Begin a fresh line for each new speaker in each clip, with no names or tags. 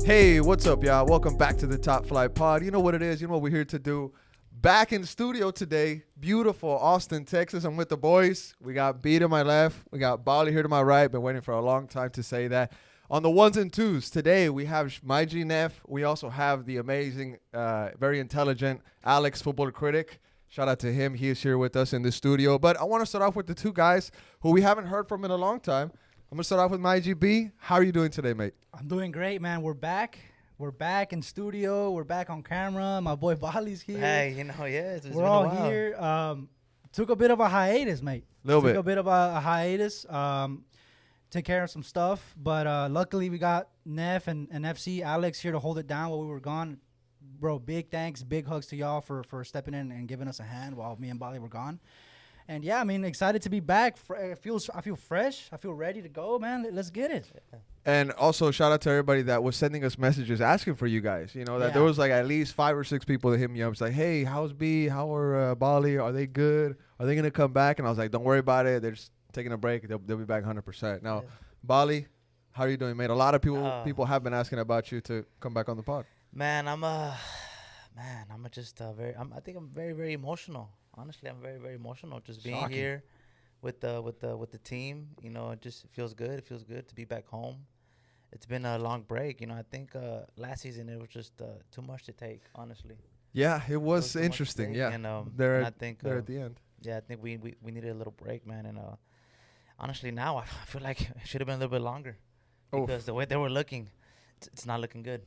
Hey, what's up, y'all? Welcome back to the Top Flight Pod. You know what it is. You know what we're here to do. Back in studio today, beautiful Austin, Texas. I'm with the boys. We got B to my left. We got Bali here to my right. Been waiting for a long time to say that. On the ones and twos, today we have my G Neff. We also have the amazing, very intelligent Alex, football critic. Shout out to him. He is here with us in the studio. But I want to start off with the two guys who we haven't heard from in a long time. I'm going to start off with my GB. How are you doing today, mate?
I'm doing great, man. We're back. We're back in studio. We're back on camera. My boy Bali's here.
Hey, it's
We're all here. Took a bit of a hiatus, mate. Took a bit of a hiatus. Take care of some stuff. But luckily, we got Neff and FC Alex here to hold it down while we were gone. Bro, big thanks. Big hugs to y'all for stepping in and giving us a hand while me and Bali were gone. And yeah, I mean, excited to be back. I feel fresh. I feel ready to go, man. Let's get it.
And also, shout out to everybody that was sending us messages asking for you guys. You know, that there was like at least 5 or 6 people that hit me up. It's like, hey, how's B? How are Bali? Are they good? Are they going to come back? And I was like, don't worry about it. They're just taking a break. They'll be back 100%. Now, Bali, how are you doing, mate? A lot of people have been asking about you to come back on the pod.
Man, I think I'm very, very emotional. Honestly, I'm very, very emotional just being here with the team. You know, it just feels good. It feels good to be back home. It's been a long break. You know, I think last season it was just too much to take, honestly.
Yeah, it was interesting. Yeah,
and
they're
I think
at the end.
Yeah, I think we needed a little break, man. And honestly, now I feel like it should have been a little bit longer because the way they were looking, it's not looking good.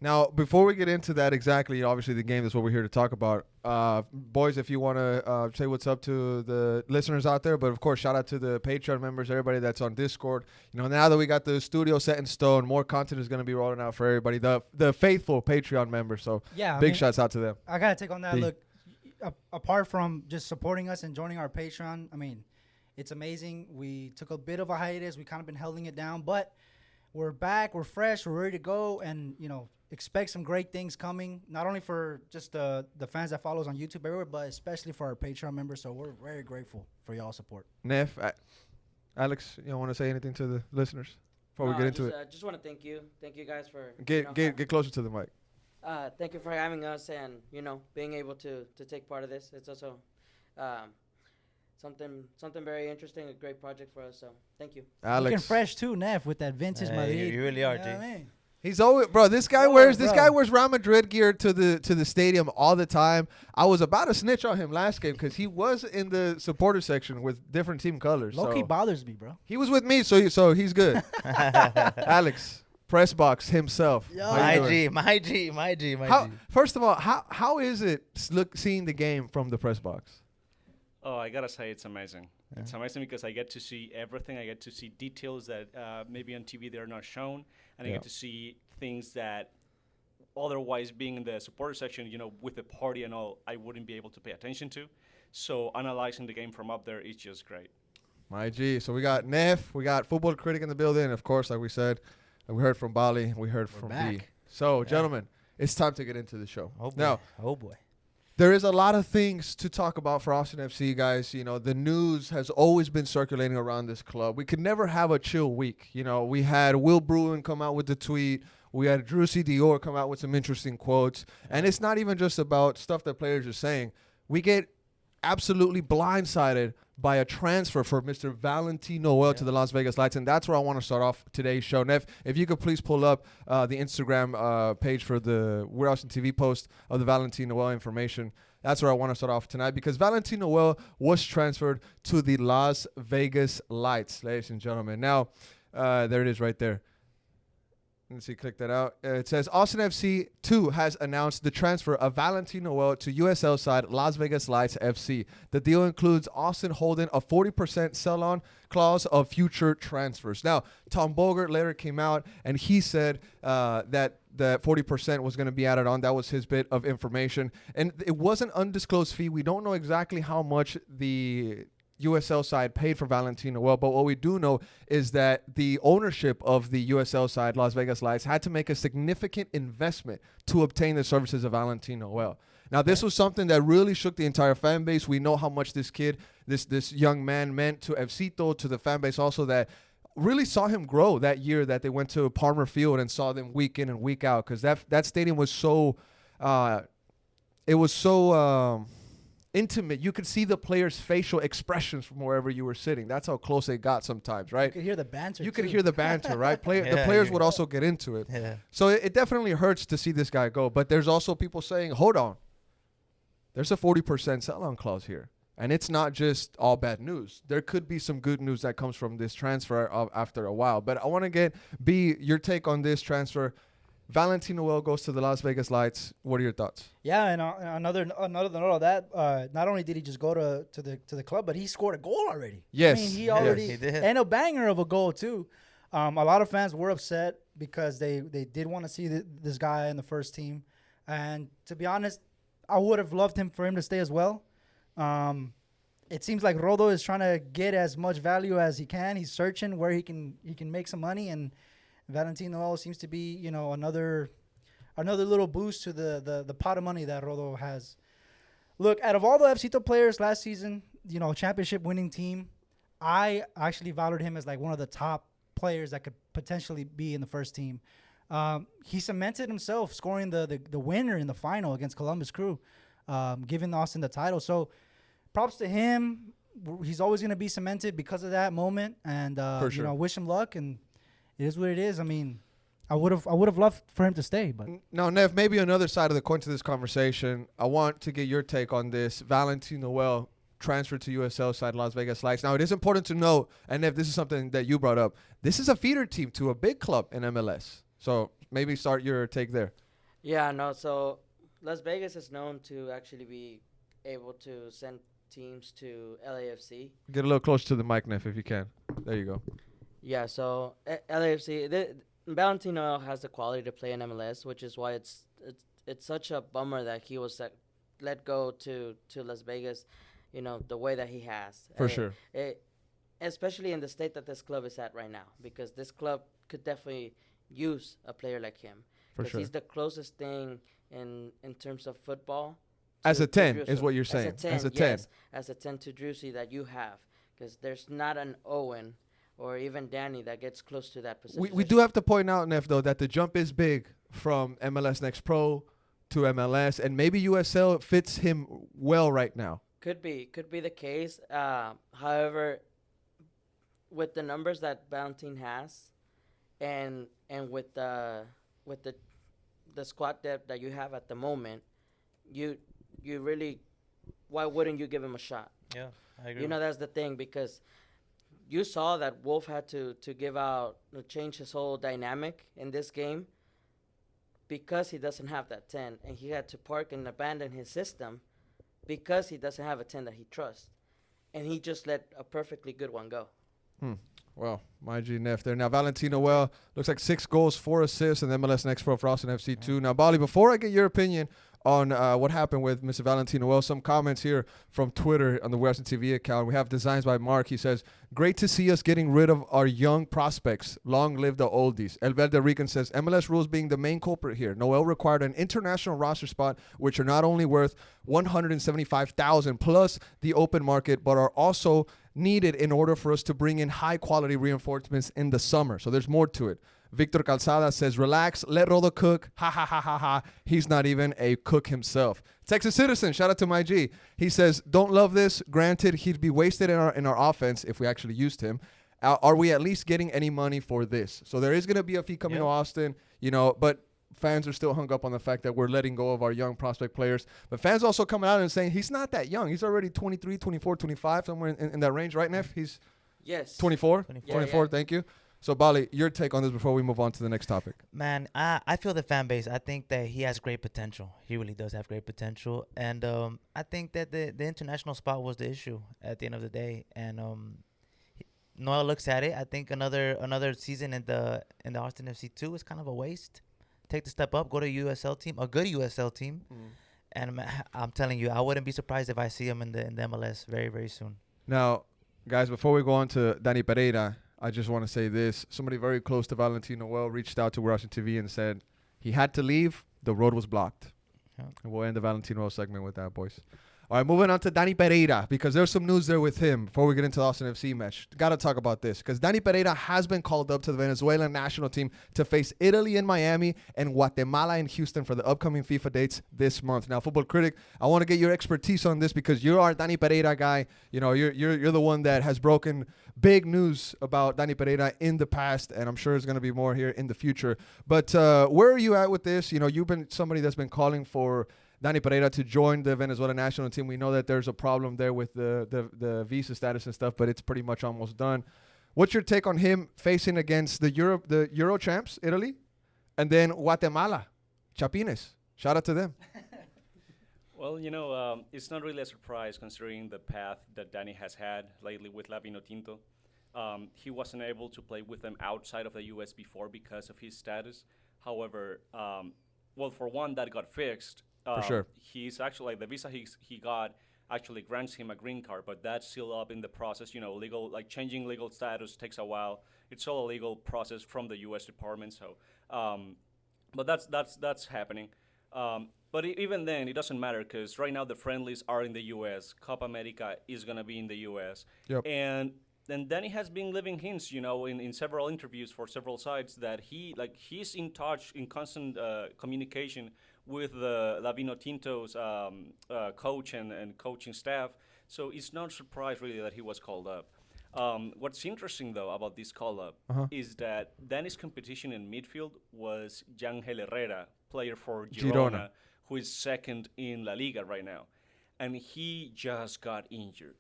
Now, before we get into that exactly, obviously the game is what we're here to talk about. Boys, if you want to say what's up to the listeners out there, but of course, shout out to the Patreon members, everybody that's on Discord. You know, now that we got the studio set in stone, more content is going to be rolling out for everybody, the faithful Patreon members. So big shouts out to them.
I got to take on that. Look, apart from just supporting us and joining our Patreon, I mean, it's amazing. We took a bit of a hiatus. We kind of been holding it down, but we're back. We're fresh. We're ready to go. And, you know, expect some great things coming, not only for just the fans that follow us on YouTube everywhere, but especially for our Patreon members. So we're very grateful for y'all's support.
Neff, Alex, you don't want to say anything to the listeners before we get into it?
I just want to thank you. Thank you guys for
get closer to the mic.
Thank you for having us and, you know, being able to take part of this. It's also something very interesting, a great project for us. So thank you.
Alex,
looking fresh too, Neff, with that vintage Madrid.
You really are,
G.
G.
I mean?
He's always, bro. This guy wears Real Madrid gear to the stadium all the time. I was about to snitch on him last game because he was in the supporter section with different team colors.
Low-key bothers me, bro.
He was with me, so he's good. Alex, press box himself.
My G.
First of all, how is it seeing the game from the press box?
Oh, I gotta say it's amazing. Yeah. It's amazing because I get to see everything. I get to see details that maybe on TV they're not shown, and I get to see things that otherwise being in the supporter section, you know, with the party and all, I wouldn't be able to pay attention to. So analyzing the game from up there is just great. My G.
So we got Neff, we got football critic in the building, and of course, like we said, we heard from Bali, we heard from B. So, gentlemen, it's time to get into the show.
Oh boy.
There is a lot of things to talk about for Austin FC, guys. You know, the news has always been circulating around this club. We could never have a chill week. You know, we had Will Bruin come out with the tweet. We had Driussi Dior come out with some interesting quotes. And it's not even just about stuff that players are saying. We get absolutely blindsided by a transfer for Mr. Valentin Noel to the Las Vegas Lights. And that's where I want to start off today's show. Neff, if you could please pull up the Instagram page for the We're Austin TV post of the Valentin Noel information. That's where I want to start off tonight because Valentin Noel was transferred to the Las Vegas Lights, ladies and gentlemen. Now, there it is right there. Let's see, click that out. It says Austin FC 2 has announced the transfer of Valentin Noel to USL side Las Vegas Lights FC. The deal includes Austin holding a 40% sell-on clause of future transfers. Now, Tom Bogert later came out and he said that 40% was going to be added on. That was his bit of information. And it was an undisclosed fee. We don't know exactly how much the USL side paid for Valentin Noel, but what we do know is that the ownership of the USL side, Las Vegas Lights, had to make a significant investment to obtain the services of Valentin Noel. Now, this was something that really shook the entire fan base. We know how much this kid, this young man meant to Fcito, to the fan base also, that really saw him grow that year that they went to Palmer Field and saw them week in and week out, because that stadium was so intimate. You could see the players' facial expressions from wherever you were sitting. That's how close they got sometimes, right?
You could hear the banter.
You could hear the banter, right? The players would also get into it.
Yeah.
So it definitely hurts to see this guy go. But there's also people saying, hold on, there's a 40% sell-on clause here. And it's not just all bad news. There could be some good news that comes from this transfer after a while. But I want to get, B, your take on this transfer. Valentin Noel goes to the Las Vegas Lights. What are your thoughts?
Yeah, and another note of that, not only did he just go to the club, but he scored a goal already.
Yes.
I mean, he already
He did.
and a banger of a goal too. A lot of fans were upset because they did want to see this guy in the first team, and to be honest, I would have loved for him to stay as well. It seems like Rodo is trying to get as much value as he can. He's searching where he can make some money, and Valentin Noel seems to be, another little boost to the pot of money that Rodo has. Look, out of all the FCito players last season, championship winning team, I actually valued him as like one of the top players that could potentially be in the first team. He cemented himself scoring the winner in the final against Columbus Crew, giving Austin the title. So props to him. He's always going to be cemented because of that moment. And,
For sure.
Wish him luck. And it is what it is. I mean, I would have loved for him to stay. But
Now, Nev, maybe another side of the coin to this conversation. I want to get your take on this. Valentin Noel transferred to USL side Las Vegas Lights. Now, it is important to note, and Nev, this is something that you brought up. This is a feeder team to a big club in MLS. So maybe start your take there.
Yeah, no. So Las Vegas is known to actually be able to send teams to LAFC.
Get a little closer to the mic, Nev, if you can. There you go.
Yeah, so LAFC, Valentin Noel has the quality to play in MLS, which is why it's such a bummer that he was let go to Las Vegas, the way that he has.
For sure.
Especially in the state that this club is at right now, because this club could definitely use a player like him.
For sure.
He's the closest thing in terms of football.
As a 10
Driussi.
is what you're saying.
As a 10, yes, as a 10 to Driussi that you have, because there's not an Owen or even Dani that gets close to that position.
We do have to point out, Neff, though, that the jump is big from MLS Next Pro to MLS, and maybe USL fits him well right now.
Could be the case. However, with the numbers that Valentin has, and with the squad depth that you have at the moment, you really, why wouldn't you give him a shot?
Yeah, I agree.
That's the thing, because you saw that Wolf had to change his whole dynamic in this game because he doesn't have that 10, and he had to park and abandon his system because he doesn't have a 10 that he trusts, and he just let a perfectly good one go.
Well, my G Neff there. Now, Valentin Noel looks like 6 goals, 4 assists, and MLS Next Pro for Austin FC 2. Now, Bali, before I get your opinion on what happened with Mr. Valentin Noel, some comments here from Twitter on the We Austin TV account. We have Designs by Mark. He says, great to see us getting rid of our young prospects. Long live the oldies. El Verde Rican says, MLS rules being the main culprit here. Noel required an international roster spot, which are not only worth $175,000 plus the open market, but are also needed in order for us to bring in high-quality reinforcements in the summer. So there's more to it. Victor Calzada says, relax, let Rodo cook. Ha, ha, ha, ha, ha. He's not even a cook himself. Texas Citizen, shout out to my G. He says, don't love this. Granted, he'd be wasted in our offense if we actually used him. Are we at least getting any money for this? So there is going to be a fee coming to Austin, but fans are still hung up on the fact that we're letting go of our young prospect players. But fans also coming out and saying he's not that young. He's already 23, 24, 25, somewhere in that range, right, Neff? He's 24? 24, thank you. So, Bali, your take on this before we move on to the next topic.
Man, I feel the fan base. I think that he has great potential. He really does have great potential. And I think that the international spot was the issue at the end of the day. And Noel looks at it. I think another season in the Austin FC 2 is kind of a waste. Take the step up, go to a USL team, a good USL team. And I'm telling you, I wouldn't be surprised if I see him in the MLS very, very soon.
Now, guys, before we go on to Dani Pereira, I just want to say this. Somebody very close to Valentin Noel reached out to We Austin TV and said he had to leave. The road was blocked. Yeah. And we'll end the Valentin Noel segment with that, boys. All right, moving on to Dani Pereira, because there's some news there with him before we get into the Austin FC match. Got to talk about this, because Dani Pereira has been called up to the Venezuelan national team to face Italy in Miami and Guatemala in Houston for the upcoming FIFA dates this month. Now, Football Critic, I want to get your expertise on this, because you're our Dani Pereira guy. You know, you're the one that has broken big news about Dani Pereira in the past, and I'm sure there's going to be more here in the future. But where are you at with this? You know, you've been somebody that's been calling for Dani Pereira to join the Venezuela national team. We know that there's a problem there with the visa status and stuff, but it's pretty much almost done. What's your take on him facing against the Euro champs, Italy, and then Guatemala, Chapines? Shout out to them.
Well, you know, it's not really a surprise considering the path that Dani has had lately with La Vinotinto. He wasn't able to play with them outside of the U.S. before because of his status. However, well, for one, that got fixed.
For sure.
He's actually, like, the visa he got actually grants him a green card, but that's still up in the process. You know, legal, like changing legal status takes a while. It's all a legal process from the U.S. Department. So, but that's happening. But even then, it doesn't matter because right now the friendlies are in the U.S. Copa America is going to be in the U.S.
Yep.
And Dani has been leaving hints, you know, in several interviews for several sites that he's in touch, in constant communication with the La Vinotinto's coach and coaching staff. So it's not a surprise really that he was called up. What's interesting though about this call-up is that Dani's competition in midfield was Yangel Herrera, player for Girona, who is second in La Liga right now, and he just got injured.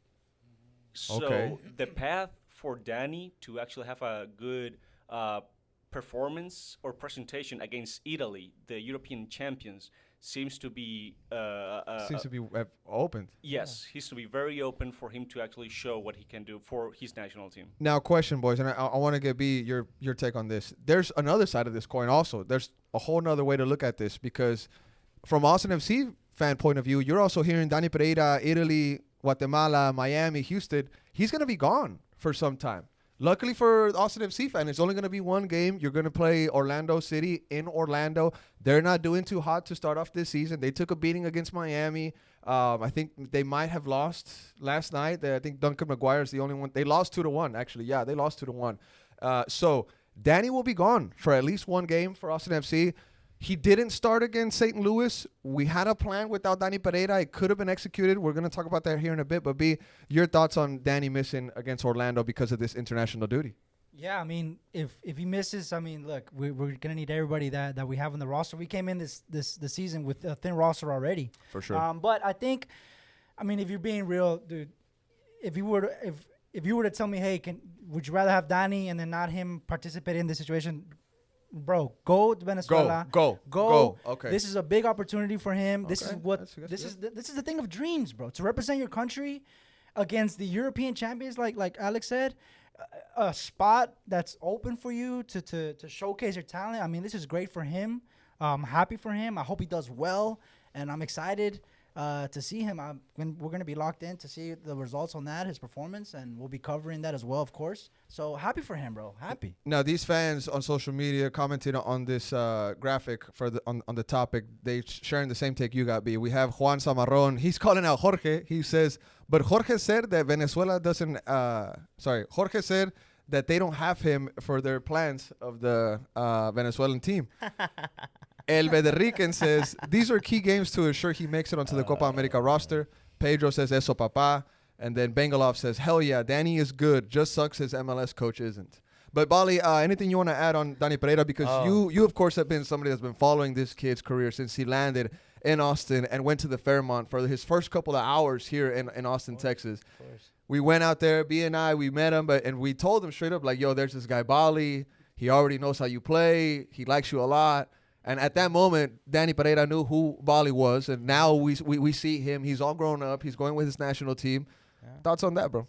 So the path for Dani to actually have a good performance or presentation against Italy, the European champions, seems to be
open.
Yes, he's to be very open for him to actually show what he can do for his national team.
Now, question, boys, and I want to get your take on this. There's another side of this coin also. There's a whole nother way to look at this, because from Austin FC fan point of view, you're also hearing Dani Pereira, Italy, Guatemala, Miami, Houston. He's going to be gone for some time. Luckily for Austin FC fan, it's only going to be one game. You're going to play Orlando City in Orlando. They're not doing too hot to start off this season. They took a beating against Miami. I think they might have lost last night. I think Duncan McGuire is the only one. They lost 2-1, actually. Yeah, they lost 2-1. So Dani will be gone for at least one game for Austin FC. He didn't start against St. Louis. We had a plan without Dani Pereira. It could have been executed. We're going to talk about that here in a bit. But B, your thoughts on Dani missing against Orlando because of this international duty?
Yeah, I mean, if he misses, I mean, look, we're going to need everybody that we have in the roster. We came in this season with a thin roster already.
For sure.
But I think, I mean, if you're being real, dude, if you were to tell me, hey, would you rather have Dani and then not him participate in this situation? Bro, go to Venezuela.
Go. Okay.
This is a big opportunity for him. This
Okay.
is what
This is
the thing of dreams, bro. To represent your country against the European champions, like Alex said, a spot that's open for you to showcase your talent. I mean, this is great for him. I'm happy for him. I hope he does well, and I'm excited to see him. We're going to be locked in to see the results on that, his performance, and we'll be covering that as well, of course. So happy for him, bro. Happy.
Now, these fans on social media commenting on this graphic on the topic, they sharing the same take you got, B. We have Juan Zamarron. He's calling out Jorge. He says, but Jorge said that Venezuela doesn't, Jorge said that they don't have him for their plans of the Venezuelan team. El Bederican says, these are key games to ensure he makes it onto the Copa America roster. Pedro says, eso papa. And then Bengalov says, hell yeah, Dani is good. Just sucks his MLS coach isn't. But Bali, anything you want to add on Dani Pereira? Because you, of course, have been somebody that's been following this kid's career since he landed in Austin and went to the Fairmont for his first couple of hours here in Austin, Texas.
Of course.
We went out there, B and I, we met him, and we told him straight up, like, yo, there's this guy, Bali. He already knows how you play. He likes you a lot. And at that moment, Dani Pereira knew who Bali was, and now we see him. He's all grown up. He's going with his national team. Yeah. Thoughts on that, bro?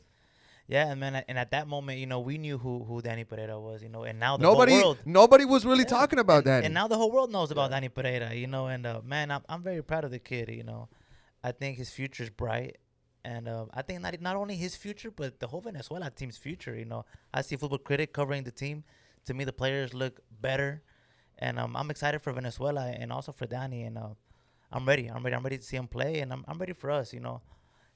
Yeah, and man, and at that moment, you know, we knew who Dani Pereira was, you know, and now the whole world.
Nobody was really talking about Dani.
And now the whole world knows about Dani Pereira, you know, and man, I'm very proud of the kid, you know. I think his future is bright, and I think not only his future, but the whole Venezuela team's future, you know. I see Football Critic covering the team. To me, the players look better. And I'm excited for Venezuela and also for Dani. And I'm ready. I'm ready to see him play, and I'm ready for us. You know,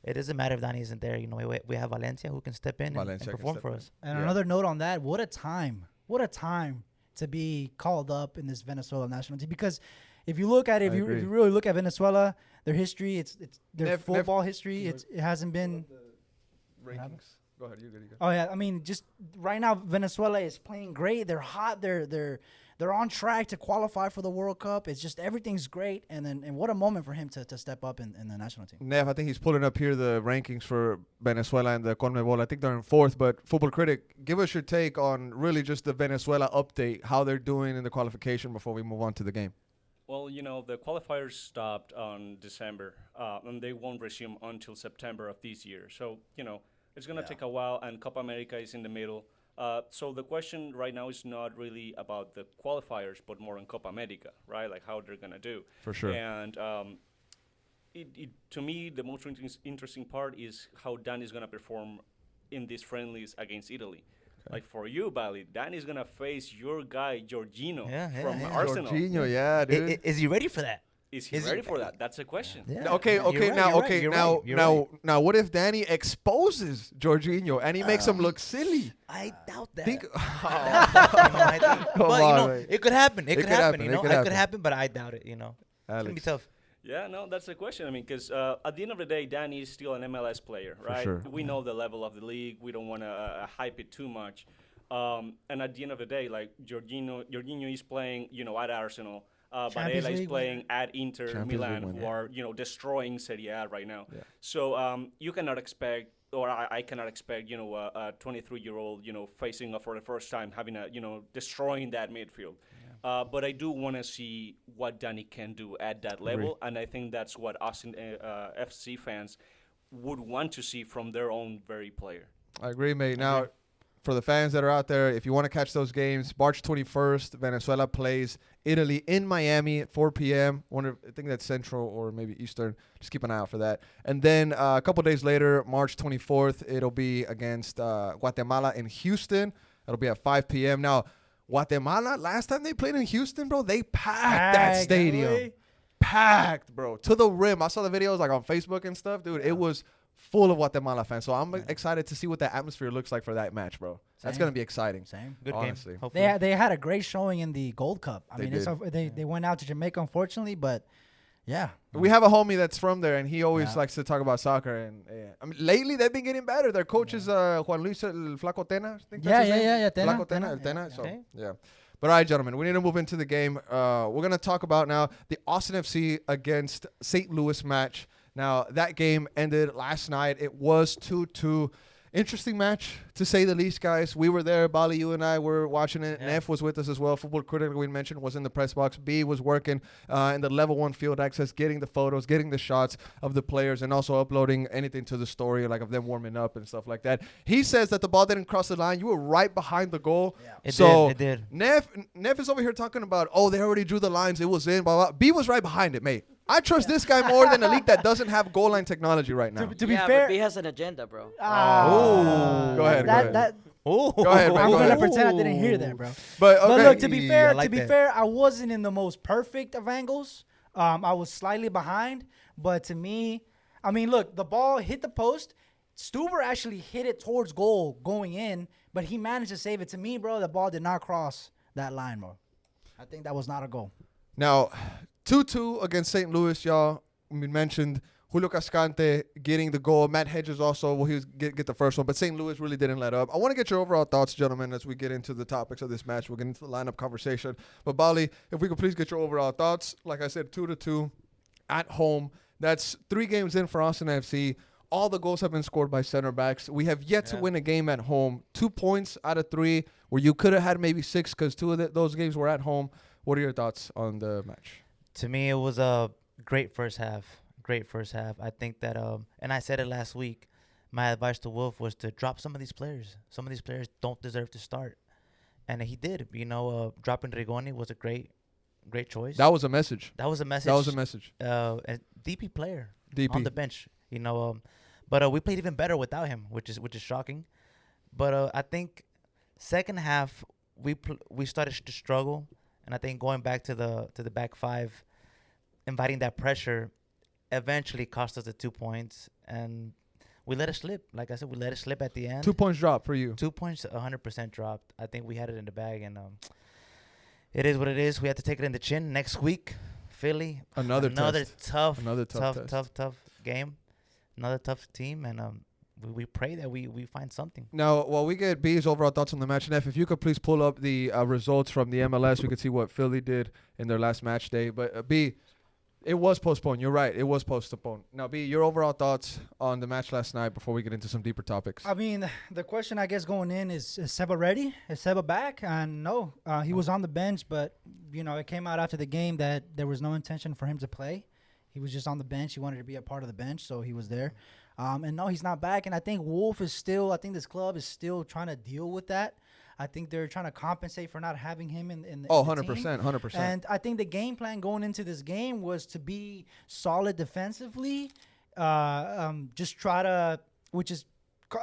it doesn't matter if Dani isn't there. You know, we have Valencia who can step in and perform for us.
And another note on that: what a time! What a time to be called up in this Venezuela national team. Because if you look at it, if you really look at Venezuela, their history, it's their football history. It hasn't been
rankings. Go ahead, you go.
Oh yeah, I mean, just right now Venezuela is playing great. They're hot. They're on track to qualify for the World Cup. It's just everything's great, and what a moment for him to step up in the national team.
Nev, I think he's pulling up here the rankings for Venezuela and the CONMEBOL. I think they're in 4th, but Football Critic, give us your take on really just the Venezuela update, how they're doing in the qualification before we move on to the game.
Well, you know, the qualifiers stopped on December, and they won't resume until September of this year. So, you know, it's going to take a while, and Copa America is in the middle. So the question right now is not really about the qualifiers, but more on Copa America, right? Like how they're going to do.
For sure.
And to me, the most interesting part is how Dani is going to perform in these friendlies against Italy. Okay. Like for you, Bali, Dani's going to face your guy, Jorginho, from Arsenal.
Jorginho, yeah, dude.
Is he ready for that?
Is he ready for that? That's a question.
Yeah. Okay. Now, what if Dani exposes Jorginho and he makes him look silly?
I doubt that.
But
it could happen. It could happen. You know, it could happen, but I doubt it. You know, it's gonna be tough.
Yeah, no, that's the question. I mean, because at the end of the day, Dani is still an MLS player, right?
For sure.
We know the level of the league. We don't want to hype it too much. And at the end of the day, like Jorginho is playing, you know, at Arsenal. Varela is playing at Inter Milan, who are, you know, destroying Serie A right now. Yeah. So you cannot expect, or I cannot expect, you know, a 23-year-old, you know, facing up for the first time, having a, you know, destroying that midfield. Yeah. But I do want to see what Dani can do at that level, and I think that's what us FC fans would want to see from their own very player.
I agree, mate. Now, for the fans that are out there, if you want to catch those games, March 21st, Venezuela plays Italy in Miami at 4 p.m. I think that's Central or maybe Eastern. Just keep an eye out for that. And then a couple days later, March 24th, it'll be against Guatemala in Houston. It'll be at 5 p.m. Now, Guatemala, last time they played in Houston, bro, they packed that stadium. Really? Packed, bro, to the rim. I saw the videos like on Facebook and stuff, dude. It was full of Guatemala fans. So I'm excited to see what the atmosphere looks like for that match, bro. That's going to be exciting.
Good
honestly.
Game.
They had a great showing in the Gold Cup. I mean, they went out to Jamaica, unfortunately, but yeah.
We have a homie that's from there, and he always likes to talk about soccer. And I mean, lately they've been getting better. Their coach is Juan Luis El Flaco Tena. I think that's his name.
Tena.
Flaco Tena. Tena. So, yeah. But all right, gentlemen, we need to move into the game. We're going to talk about now the Austin FC against St. Louis match. Now, that game ended last night. It was 2-2. Interesting match, to say the least, guys. We were there. Bali, you and I were watching it. Yeah. Neff was with us as well. Football Critic, we mentioned, was in the press box. B was working in the level 1 field access, getting the photos, getting the shots of the players, and also uploading anything to the story, like of them warming up and stuff like that. He says that the ball didn't cross the line. You were right behind the goal.
Yeah. It did.
Neff is over here talking about, oh, they already drew the lines. It was in, blah, blah. B was right behind it, mate. I trust this guy more than a league that doesn't have goal line technology right now.
To be fair,
but he has an agenda, bro.
Go ahead.
Go
ahead, man.
I'm gonna pretend I didn't hear that, bro.
But
look, to be fair, I wasn't in the most perfect of angles. I was slightly behind, but to me, I mean, look, the ball hit the post. Stuber actually hit it towards goal going in, but he managed to save it. To me, bro, the ball did not cross that line, bro. I think that was not a goal.
Now, 2-2 against St. Louis, y'all. We mentioned Julio Cascante getting the goal. Matt Hedges also, well, he was get the first one, but St. Louis really didn't let up. I want to get your overall thoughts, gentlemen, as we get into the topics of this match. We'll get into the lineup conversation. But, Bali, if we could please get your overall thoughts. Like I said, 2-2 at home. That's 3 games in for Austin FC. All the goals have been scored by center backs. We have yet to win a game at home. 2 points out of 3, where you could have had maybe 6 because 2 of those games were at home. What are your thoughts on the match?
To me, it was a great first half. I think that, and I said it last week, my advice to Wolf was to drop some of these players. Some of these players don't deserve to start. And he did. You know, dropping Rigoni was a great choice.
That was a message.
A DP player on the bench. You know, but we played even better without him, which is shocking. But I think second half we started to struggle. And I think going back to the back five, inviting that pressure eventually cost us the 2 points, and we let it slip. Like I said, we let it slip at the end.
2 points drop for you.
2 points, 100% dropped. I think we had it in the bag, and it is what it is. We have to take it in the chin. Next week, Philly. Another tough game. Another tough team, and we pray that we find something.
Now, while we get B's overall thoughts on the match, and if you could please pull up the results from the MLS, we could see what Philly did in their last match day. But B, it was postponed. You're right. It was postponed. Now, B, your overall thoughts on the match last night before we get into some deeper topics.
I mean, the question, I guess, going in is Seba ready? Is Seba back? And no, he was on the bench, but, it came out after the game that there was no intention for him to play. He was just on the bench. He wanted to be a part of the bench, so he was there. And no, he's not back. And I think this club is still trying to deal with that. I think they're trying to compensate for not having him in the
100%, 100%.
And I think the game plan going into this game was to be solid defensively, just try to, which is,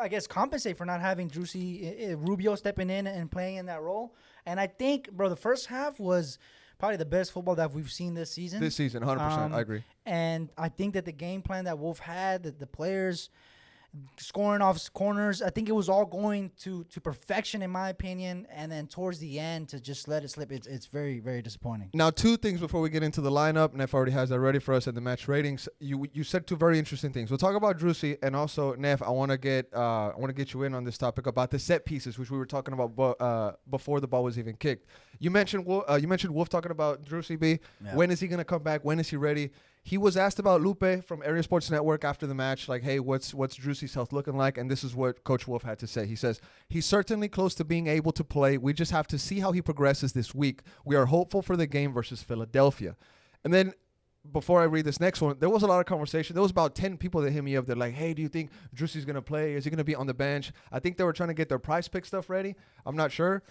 I guess, compensate for not having Driussi, Rubio stepping in and playing in that role. And I think, bro, the first half was probably the best football that we've seen this season.
100%, I agree.
And I think that the game plan that Wolf had, that the players scoring off corners, I think it was all going to perfection, in my opinion. And then towards the end, to just let it slip, it's very, very disappointing.
Now, two things before we get into the lineup. Neff already has that ready for us at the match ratings. You said two very interesting things. We'll talk about Driussi, and also Neff, I want to get you in on this topic about the set pieces, which we were talking about before the ball was even kicked. You mentioned Wolf talking about Driussi B. Yeah. When is he going to come back? When is he ready? He was asked about Lupe from Area Sports Network after the match, like, hey, what's Driussi's health looking like? And this is what Coach Wolf had to say. He says, he's certainly close to being able to play. We just have to see how he progresses this week. We are hopeful for the game versus Philadelphia. And then before I read this next one, there was a lot of conversation. There was about 10 people that hit me up. They're like, hey, do you think Driussi's going to play? Is he going to be on the bench? I think they were trying to get their prize pick stuff ready. I'm not sure.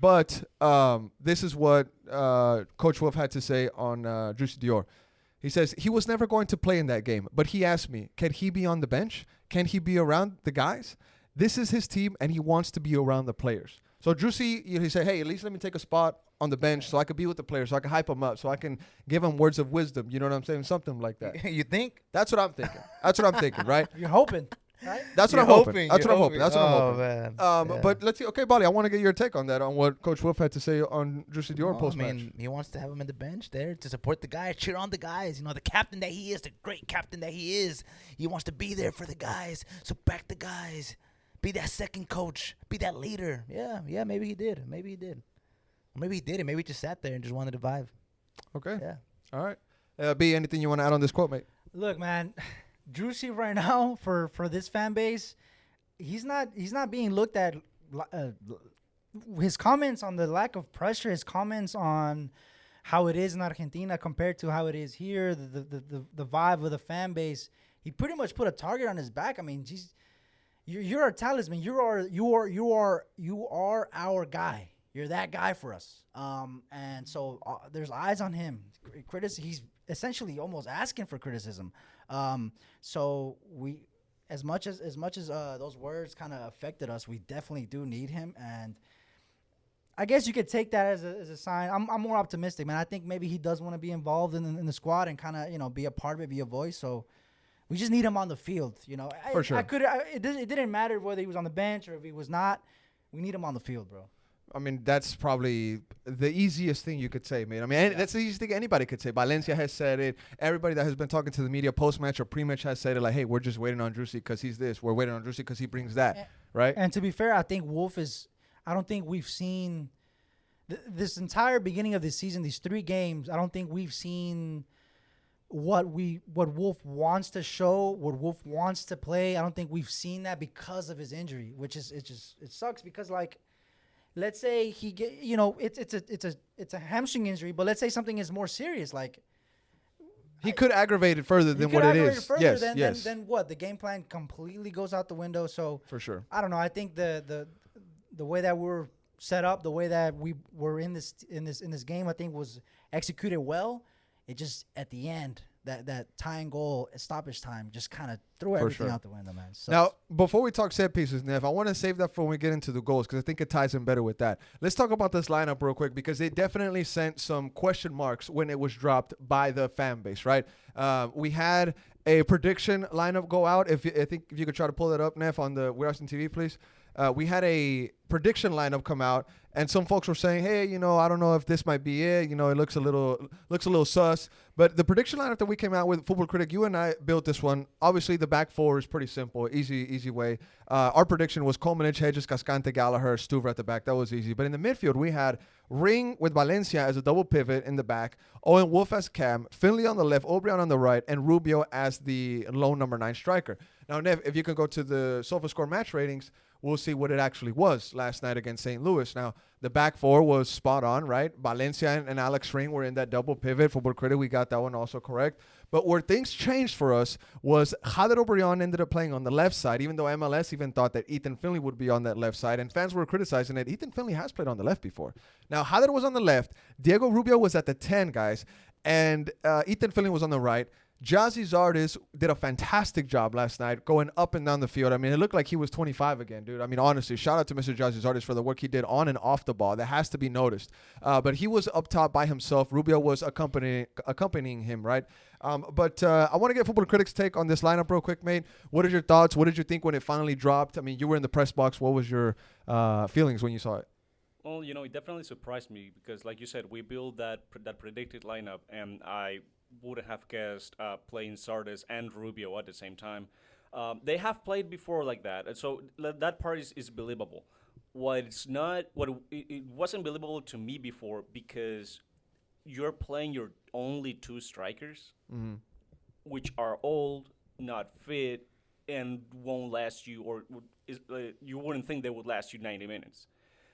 But this is what Coach Wolf had to say on Driussi Dior. He says, he was never going to play in that game, but he asked me, can he be on the bench? Can he be around the guys? This is his team, and he wants to be around the players. So Driussi, he said, hey, at least let me take a spot on the bench so I could be with the players, so I can hype them up, so I can give them words of wisdom. You know what I'm saying? Something like that.
You think?
That's what I'm thinking. Right?
You're hoping. Right?
That's what I'm hoping. That's what I'm hoping.
Man.
But let's see. Okay, Bali, I want to get your take on that, on what Coach Wolf had to say on Driussi Dior post-match.
I mean, he wants to have him in the bench there to support the guys, cheer on the guys. The captain that he is, the great captain that he is. He wants to be there for the guys. So back the guys. Be that second coach. Be that leader. Yeah, maybe he did. Or maybe he didn't. Maybe he just sat there and just wanted to vibe.
Okay.
Yeah.
All right. B, anything you want to add on this quote, mate?
Look, man. Driussi right now for this fan base, he's not being looked at. His comments on the lack of pressure, his comments on how it is in Argentina compared to how it is here, the vibe of the fan base, he pretty much put a target on his back. I mean, you're our talisman. You are our guy. You're that guy for us. And so there's eyes on him. He's essentially almost asking for criticism. So we, as much as those words kind of affected us, we definitely do need him. And I guess you could take that as a sign. I'm more optimistic, man. I think maybe he does want to be involved in the squad and kind of, be a part of it, be a voice. So we just need him on the field,
For sure.
It didn't matter whether he was on the bench or if he was not. We need him on the field, bro.
I mean, that's probably the easiest thing you could say, man. I mean, that's the easiest thing anybody could say. Valencia has said it. Everybody that has been talking to the media post-match or pre-match has said it, like, hey, we're just waiting on Driussi because he's this. We're waiting on Driussi because he brings that, right?
And to be fair, I think I don't think we've seen this entire beginning of this season, these 3 games, I don't think we've seen what Wolf wants to show, what Wolf wants to play. I don't think we've seen that because of his injury, which is it sucks because, like, let's say he get, it's a hamstring injury, but let's say something is more serious, like
he could aggravate it further than what it is.
Yes. Then what? The game plan completely goes out the window. So
for sure,
I don't know. I think the way that we're set up, the way that we were in this game, I think was executed well. It just at the end that tying goal, stoppage time, just kind of threw everything out the window, man. So
now, before we talk set pieces, Nev, I want to save that for when we get into the goals because I think it ties in better with that. Let's talk about this lineup real quick because it definitely sent some question marks when it was dropped by the fan base, right? We had a prediction lineup go out. I think if you could try to pull that up, Nev, on the We're Watching TV, please. We had a prediction lineup come out, and some folks were saying, "Hey, I don't know if this might be it. It looks a little sus." But the prediction lineup that we came out with, Football Critic, you and I built this one. Obviously, the back four is pretty simple, easy way. Our prediction was Coleman, Hedges, Cascante, Gallagher, Stuver at the back. That was easy. But in the midfield, we had Ring with Valencia as a double pivot in the back, Owen Wolf as cam, Finley on the left, O'Brien on the right, and Rubio as the lone number 9 striker. Now, Nev, if you can go to the SofaScore match ratings, we'll see what it actually was last night against St. Louis. Now, the back four was spot on, right? Valencia and Alex Ring were in that double pivot. Football Critic, we got that one also correct. But where things changed for us was Jader O'Brien ended up playing on the left side, even though MLS even thought that Ethan Finley would be on that left side. And fans were criticizing it. Ethan Finley has played on the left before. Now, Jader was on the left. Diego Rubio was at the 10, guys. And Ethan Finley was on the right. Jazzy Zardes did a fantastic job last night going up and down the field. I mean, it looked like he was 25 again, dude. I mean, honestly, shout out to Mr. Jazzy Zardes for the work he did on and off the ball. That has to be noticed. But he was up top by himself. Rubio was accompanying him, right? But I want to get Football Critics' take on this lineup real quick, mate. What are your thoughts? What did you think when it finally dropped? I mean, you were in the press box. What was your feelings when you saw it?
Well, it definitely surprised me because, like you said, we built that predicted lineup, and I wouldn't have guessed playing Zardes and Rubio at the same time. They have played before like that, and so that part is believable. It wasn't believable to me before because you're playing your only 2 strikers, which are old, not fit, and won't last you, or you wouldn't think they would last you 90 minutes.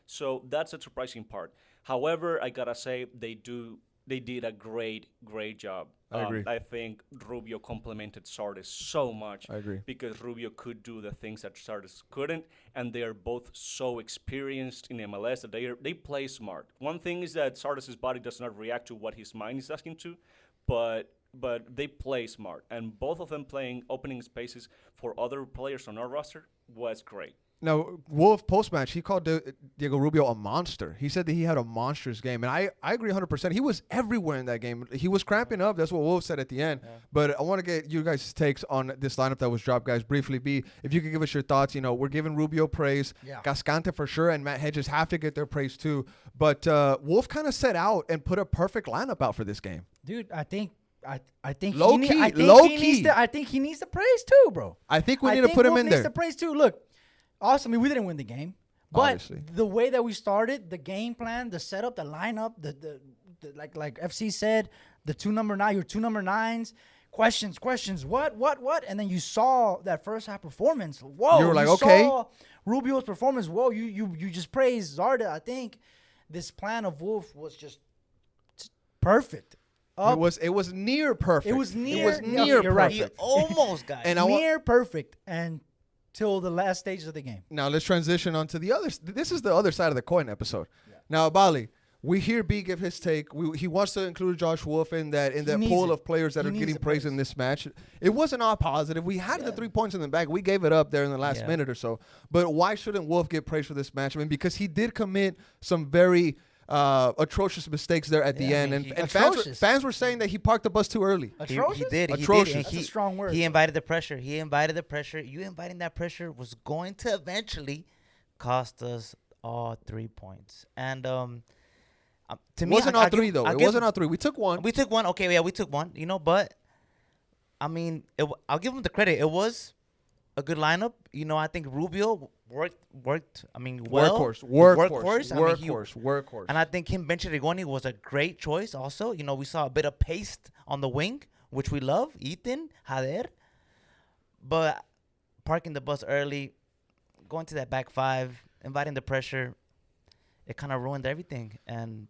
So that's a surprising part. However, I gotta say they did a great job.
I agree.
I think Rubio complemented Zardes so much.
I agree.
Because Rubio could do the things that Zardes couldn't, and they are both so experienced in MLS that they play smart. One thing is that Zardes' body does not react to what his mind is asking to, but they play smart. And both of them playing opening spaces for other players on our roster was great.
Now, Wolf, post-match, he called Diego Rubio a monster. He said that he had a monstrous game. And I agree 100%. He was everywhere in that game. He was cramping up. That's what Wolf said at the end. Yeah. But I want to get you guys' takes on this lineup that was dropped, guys. Briefly, B, if you could give us your thoughts. We're giving Rubio praise. Yeah. Cascante for sure, and Matt Hedges have to get their praise too. But Wolf kind of set out and put a perfect lineup out for this game.
Dude, I think he needs the praise too, bro.
I think we need to put him in there.
Needs the praise too. Look. Awesome. I mean, we didn't win the game, but obviously, the way that we started, the game plan, the setup, the lineup, the like FC said, your 2 number 9s, questions, what, and then you saw that first half performance. Whoa,
you were like, okay.
Saw Rubio's performance. Whoa, you just praised Zardes. I think this plan of Wolf was just perfect.
It was near perfect.
It was near
perfect.
Right.
He almost got
it. Near perfect and. Till the last stages of the game.
Now let's transition on to the other. This is the other side of the coin episode. Yeah. Now, Bali, we hear B give his take. He wants to include Josh Wolf in that pool of players that are getting praise in this match. It wasn't all positive. We had the 3 points in the bag. We gave it up there in the last minute or so. But why shouldn't Wolf get praise for this match? I mean, because he did commit some very atrocious mistakes there at the end, and fans were saying that he parked the bus too early.
He did.
Atrocious.
That's a strong word.
He invited the pressure. You inviting that pressure was going to eventually cost us all 3 points. And to me,
it wasn't all 3 though. It wasn't all 3. We took one.
Okay, yeah, we took one. But I mean, I'll give him the credit. It was a good lineup. I think Rubio worked. I mean, well.
Workhorse.
And I think him benching Rigoni was a great choice. Also, we saw a bit of pace on the wing, which we love. Ethan, Jader, but parking the bus early, going to that back 5, inviting the pressure, it kind of ruined everything. And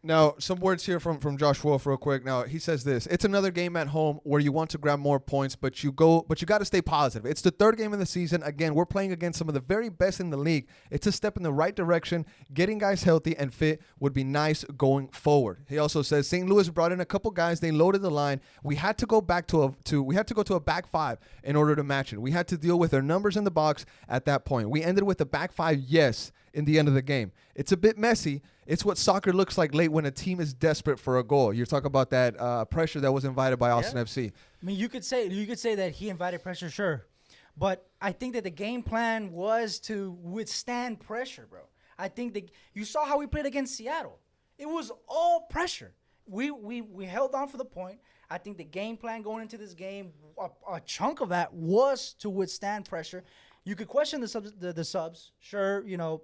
Now, some words here from Josh Wolf real quick. Now, he says this. It's another game at home where you want to grab more points, but you got to stay positive. It's the third game of the season. Again, we're playing against some of the very best in the league. It's a step in the right direction. Getting guys healthy and fit would be nice going forward. He also says St. Louis brought in a couple guys. They loaded the line. We had to go back to a back five in order to match it. We had to deal with their numbers in the box at that point. We ended with a back five, yes, in the end of the game. It's a bit messy. It's what soccer looks like late when a team is desperate for a goal. You're talking about that pressure that was invited by Austin FC.
I mean, you could say that he invited pressure, sure, but I think that the game plan was to withstand pressure, bro. I think that you saw how we played against Seattle. It was all pressure. We held on for the point. I think the game plan going into this game, a chunk of that was to withstand pressure. You could question the subs, sure, you know,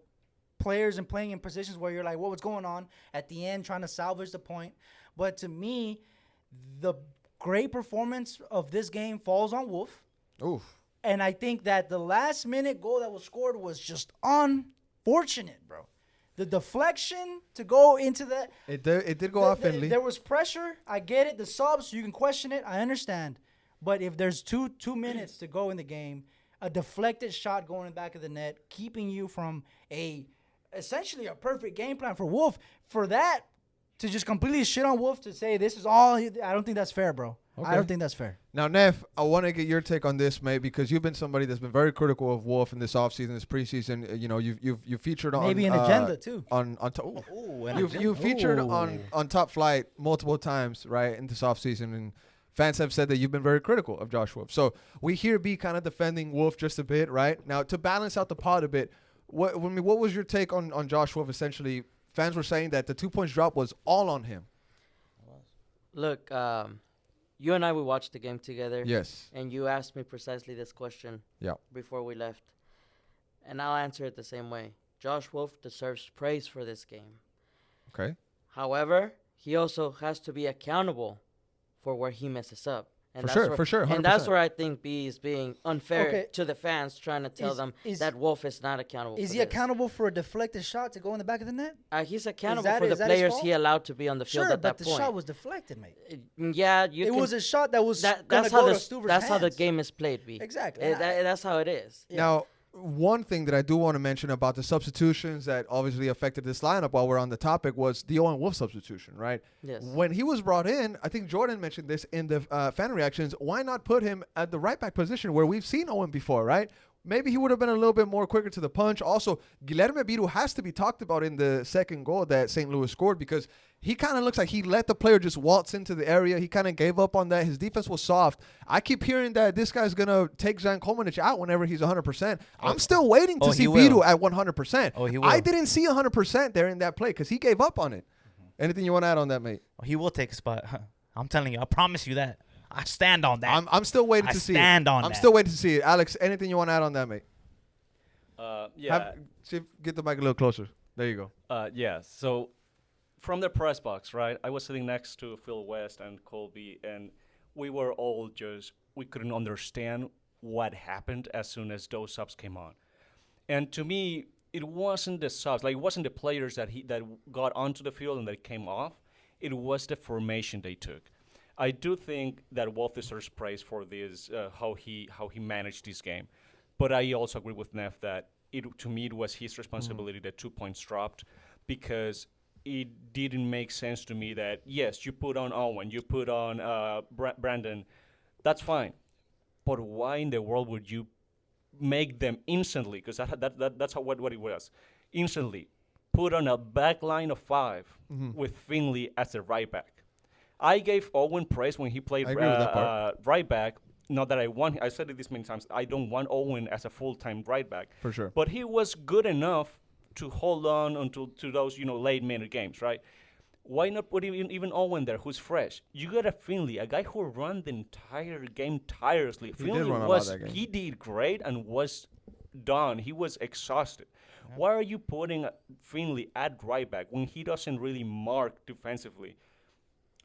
players and playing in positions where you're like, what's going on at the end, trying to salvage the point. But to me, the great performance of this game falls on Wolf.
Oof.
And I think that the last minute goal that was scored was just unfortunate, bro. The deflection to go into that.
It did go off Finley.
There was pressure. I get it. The subs, you can question it. I understand. But if there's two minutes to go in the game, a deflected shot going in the back of the net, keeping you from essentially a perfect game plan for Wolf. For that, to just completely shit on Wolf to say this is all, I don't think that's fair, bro. Okay. I don't think that's fair.
Now, Neff, I want to get your take on this, mate, because you've been somebody that's been very critical of Wolf in this offseason, this preseason. You know, you've featured on
maybe an agenda too.
You've featured on Top Flight multiple times, right, in this offseason, and fans have said that you've been very critical of Josh Wolf. So we hear B kind of defending Wolf just a bit, right? Now, to balance out the pod a bit, what was your take on Josh Wolf? Essentially, fans were saying that the 2 points drop was all on him.
Look, you and I, we watched the game together.
Yes.
And you asked me precisely this question before we left. And I'll answer it the same way. Josh Wolf deserves praise for this game.
Okay.
However, he also has to be accountable for where he messes up. And
for sure. 100%.
And that's where I think B is being unfair to the fans, trying to tell them that Wolf is not accountable.
Is he accountable for a deflected shot to go in the back of the net?
He's accountable for the players he allowed to be on the field at that point.
Sure, but the shot was deflected, mate.
It
was a shot that was
that's how the game is played, B.
Exactly.
That's how it is.
Yeah. Now, one thing that I do want to mention about the substitutions that obviously affected this lineup while we're on the topic was the Owen Wolf substitution, right?
Yes.
When he was brought in, I think Jordan mentioned this in the fan reactions, why not put him at the right back position where we've seen Owen before, right? Maybe he would have been a little bit more quicker to the punch. Also, Guilherme Biru has to be talked about in the second goal that St. Louis scored because he kind of looks like he let the player just waltz into the area. He kind of gave up on that. His defense was soft. I keep hearing that this guy's going to take Zan Komanich out whenever he's 100%. I'm still waiting to see Biru at 100%.
Oh, he will.
I didn't see 100% there in that play because he gave up on it. Anything you want to add on that, mate?
He will take a spot. I'm telling you. I promise you that. I stand on that.
I'm still waiting to see it. I'm still waiting to see it. Alex, anything you want to add on that, mate? Get the mic a little closer. There you go.
So from the press box, right, I was sitting next to Phil West and Colby, and we were all we couldn't understand what happened as soon as those subs came on. And to me, it wasn't the subs, like it wasn't the players that got onto the field and that came off. It was the formation they took. I do think that Wolf deserves praise for this, how he managed this game. But I also agree with Neff that to me it was his responsibility that 2 points dropped, because it didn't make sense to me that, yes, you put on Owen, you put on Brandon, that's fine. But why in the world would you make them instantly, because that's what it was, instantly put on a back line of 5 with Finley as a right back? I gave Owen praise when he played right back. Not that I said it this many times, I don't want Owen as a full-time right back.
For sure.
But he was good enough to hold on to those, late minute games, right? Why not put even Owen there, who's fresh? You got a Finley, a guy who ran the entire game tirelessly. He did great and was done. He was exhausted. Yeah. Why are you putting Finley at right back when he doesn't really mark defensively?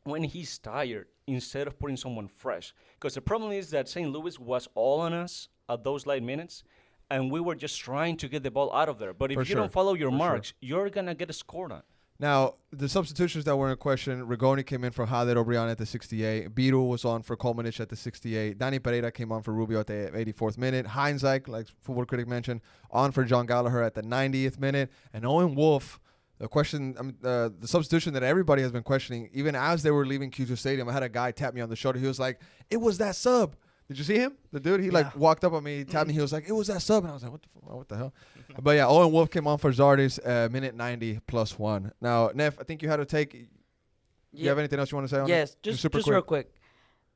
When he's tired, instead of putting someone fresh. Because the problem is that St. Louis was all on us at those late minutes, and we were just trying to get the ball out of there. But if you don't follow your marks, you're going to get scored on.
Now, the substitutions that were in question, Rigoni came in for Hader Obrian at the 68. Biru was on for Kolmanich at the 68. Dani Pereira came on for Rubio at the 84th minute. Heinzike, like Football Critic mentioned, on for John Gallagher at the 90th minute. And Owen Wolf, the substitution that everybody has been questioning, even as they were leaving Q2 Stadium, I had a guy tap me on the shoulder. He was like, it was that sub. Did you see him? The dude, he walked up on me, tapped me. He was like, it was that sub. And I was like, what the hell? But yeah, Owen Wolf came on for Zardis, minute 90 +1. Now, Neff, I think you had to take. Do you have anything else you want to say on
Yes,
it?
just real quick.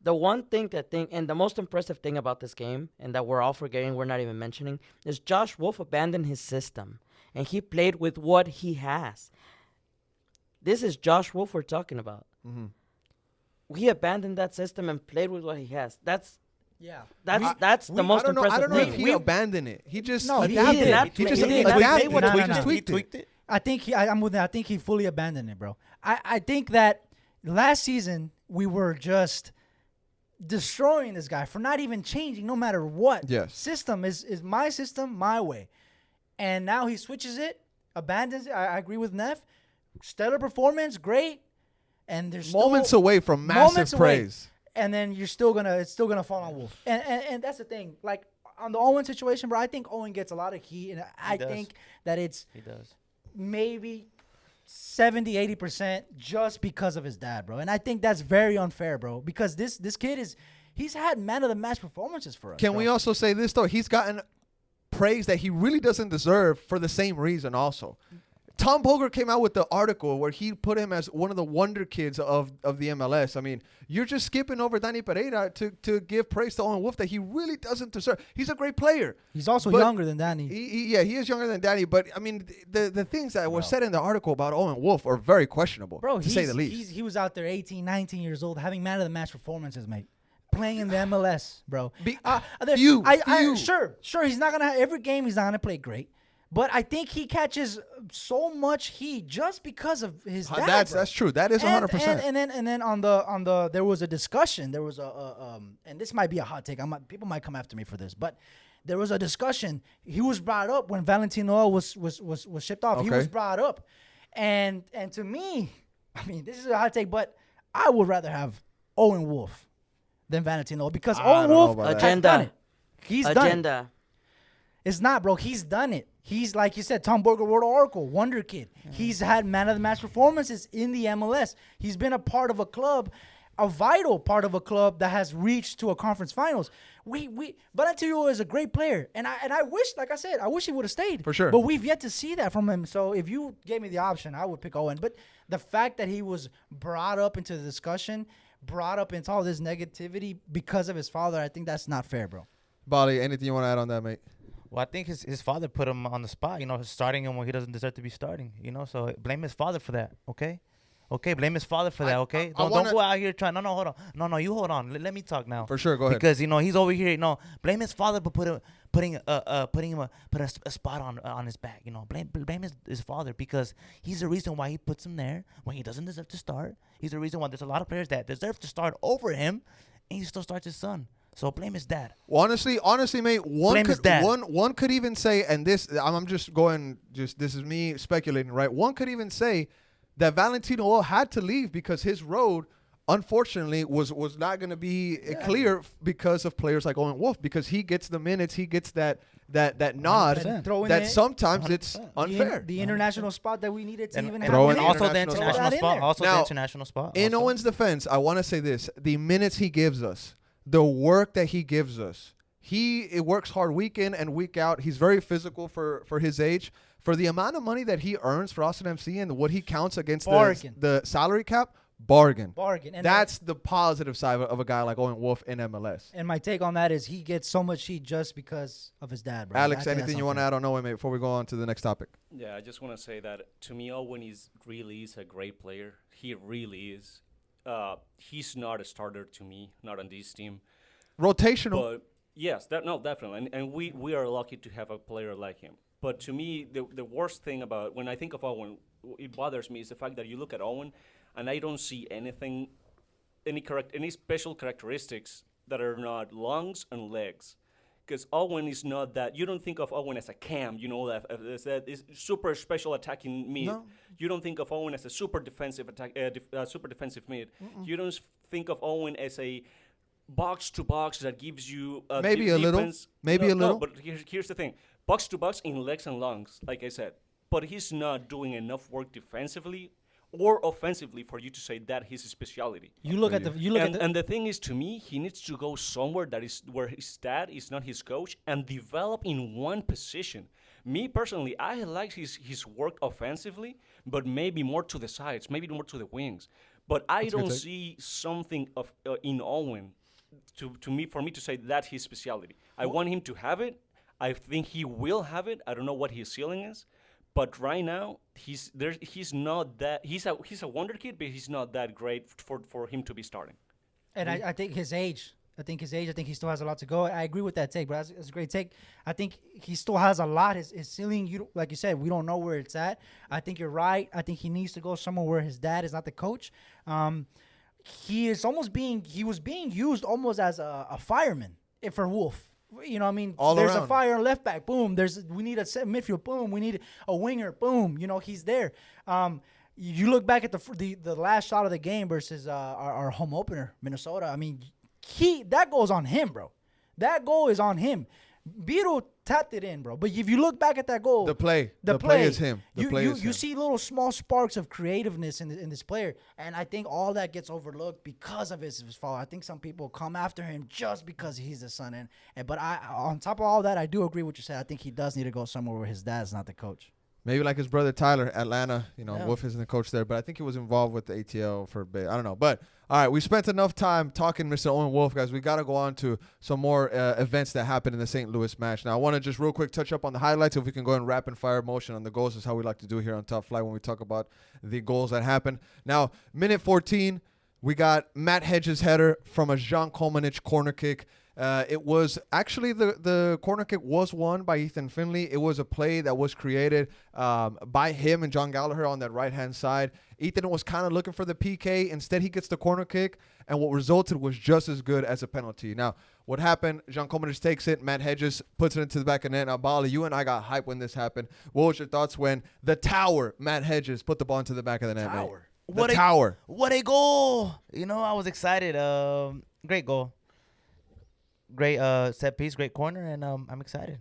The one thing and the most impressive thing about this game, and that we're all forgetting, we're not even mentioning, is Josh Wolf abandoned his system. And he played with what he has. This is Josh Wolf we're talking about. Mm-hmm. He abandoned that system and played with what he has. That's the most impressive thing.
I don't know if he abandoned it. He just
adapted it.
He just tweaked it.
I think I'm with that. I think he fully abandoned it, bro. I think that last season we were just destroying this guy for not even changing no matter what.
Yes.
System is my system, my way. And now he switches it, abandons it. I agree with Neff. Stellar performance, great. And there's
moments away from massive praise.
And then it's still gonna fall on Wolf. And that's the thing. Like on the Owen situation, bro, I think Owen gets a lot of heat, and I think that he does maybe 70-80% just because of his dad, bro. And I think that's very unfair, bro, because this kid he's had man of the match performances for us.
Can we also say this though? He's gotten praise that he really doesn't deserve for the same reason also. Tom Bogert came out with the article where he put him as one of the wonder kids of the MLS. I mean, you're just skipping over Dani Pereira to give praise to Owen Wolf that he really doesn't deserve. He's a great player.
He's also younger than Dani.
He is younger than Dani. But, I mean, the things that were said in the article about Owen Wolf are very questionable, to say the least.
He was out there 18, 19 years old having man-of-the-match performances, mate. Playing in the MLS, bro. Sure, he's not going to – every game he's not going to play great. But I think he catches so much heat just because of his dad.
That's true. That is 100%.
And then on the there was a discussion. There was and this might be a hot take. People might come after me for this, but there was a discussion. He was brought up when Valentin Noel was shipped off. Okay. He was brought up, and to me, I mean, this is a hot take, but I would rather have Owen Wolf than Valentin Noel because Owen Wolf has done it. He's done it. It's not, bro. He's done it. He's, like you said, Tom Borger wrote an article, wonder kid. Yeah. He's had man-of-the-match performances in the MLS. He's been a part of a club, a vital part of a club that has reached to a conference finals. Valentin Noel is a great player, and I wish, like I said, I wish he would have stayed.
For sure.
But we've yet to see that from him. So if you gave me the option, I would pick Owen. But the fact that he was brought up into the discussion, brought up into all this negativity because of his father, I think that's not fair, bro.
Bali, anything you want to add on that, mate?
Well, I think his father put him on the spot, starting him when he doesn't deserve to be starting, so blame his father for that, okay? Okay, blame his father for that, okay? Don't go out here trying. No, hold on. No, you hold on. Let me talk now.
For sure, go ahead.
Because, he's over here, blame his father for putting a spot on his back, Blame his father because he's the reason why he puts him there when he doesn't deserve to start. He's the reason why there's a lot of players that deserve to start over him, and he still starts his son. So blame his dad.
Well, honestly, mate, one could even say, and this, I'm just this is me speculating, right? One could even say that Valentin Noel had to leave because his road, unfortunately, was not going to be clear because of players like Owen Wolf, because he gets the minutes, he gets that nod that sometimes it's unfair.
The international spot that we needed to even have.
And also the international spot.
In Owen's defense, I want to say this. The minutes he gives us, the work that he gives us, he works hard week in and week out. He's very physical for his age. For the amount of money that he earns for Austin FC and what he counts against the salary cap, bargain. And that's the positive side of a guy like Owen Wolf in MLS.
And my take on that is he gets so much heat just because of his dad, bro.
Alex, anything you want to add on Owen, mate, before we go on to the next topic?
Yeah, I just want to say that to me, Owen really is a great player. He really is. He's not a starter to me, not on this team.
Rotational.
But yes, definitely. And we are lucky to have a player like him. But to me, the worst thing about when I think of Owen, it bothers me is the fact that you look at Owen and I don't see any special characteristics that are not lungs and legs. because Owen is not that. You don't think of Owen as a cam, that is super special attacking mid.
No.
You don't think of Owen as a super defensive super defensive mid. You don't think of Owen as a box to box that gives you
maybe a little, maybe a little.
No, but here's the thing: box to box in legs and lungs, like I said. But he's not doing enough work defensively or offensively for you to say that his speciality. And the thing is, to me, he needs to go somewhere that is where his dad is not his coach and develop in one position. Me personally, I like his work offensively, but maybe more to the sides, maybe more to the wings. But I don't see something of in Owen for me to say that's his speciality. I want him to have it. I think he will have it. I don't know what his ceiling is. But right now, he's not that. He's a wonder kid, but he's not that great for him to be starting.
And I think his age. I think he still has a lot to go. I agree with that take, but that's a great take. I think he still has a lot. His ceiling, like you said, we don't know where it's at. I think you're right. I think he needs to go somewhere where his dad is not the coach. He was being used almost as a fireman for Wolf. You know what I mean? There's around. A fire left back. Boom. We need a midfield. Boom. We need a winger. Boom. He's there. You look back at the last shot of the game versus our home opener, Minnesota. I mean, that goes on him, bro. That goal is on him. Biro tapped it in, bro. But if you look back at that goal,
the play is him.
You see little small sparks of creativeness in this player, and I think all that gets overlooked because of his fault. I think some people come after him just because he's the son. But on top of all that, I do agree with what you said. I think he does need to go somewhere where his dad's not the coach.
Maybe like his brother Tyler, Atlanta. Wolf isn't the coach there, but I think he was involved with the ATL for a bit. I don't know. But, all right, we spent enough time talking Mr. Owen Wolf, guys. We got to go on to some more events that happened in the St. Louis match. Now, I want to just real quick touch up on the highlights. If we can go in rapid-fire motion on the goals is how we like to do here on Top Flight when we talk about the goals that happened. Now, minute 14, we got Matt Hedges' header from a Jean Komanich corner kick. It was actually the corner kick was won by Ethan Finley. It was a play that was created by him and John Gallagher on that right-hand side. Ethan was kind of looking for the PK. Instead, he gets the corner kick, and what resulted was just as good as a penalty. Now, what happened, Jean Komanich takes it. Matt Hedges puts it into the back of the net. Now, Bali, you and I got hyped when this happened. What was your thoughts when the tower, Matt Hedges, put the ball into the back of the net?
Tower.
The tower.
What a goal. I was excited. Great goal. Great set piece, great corner, and I'm excited.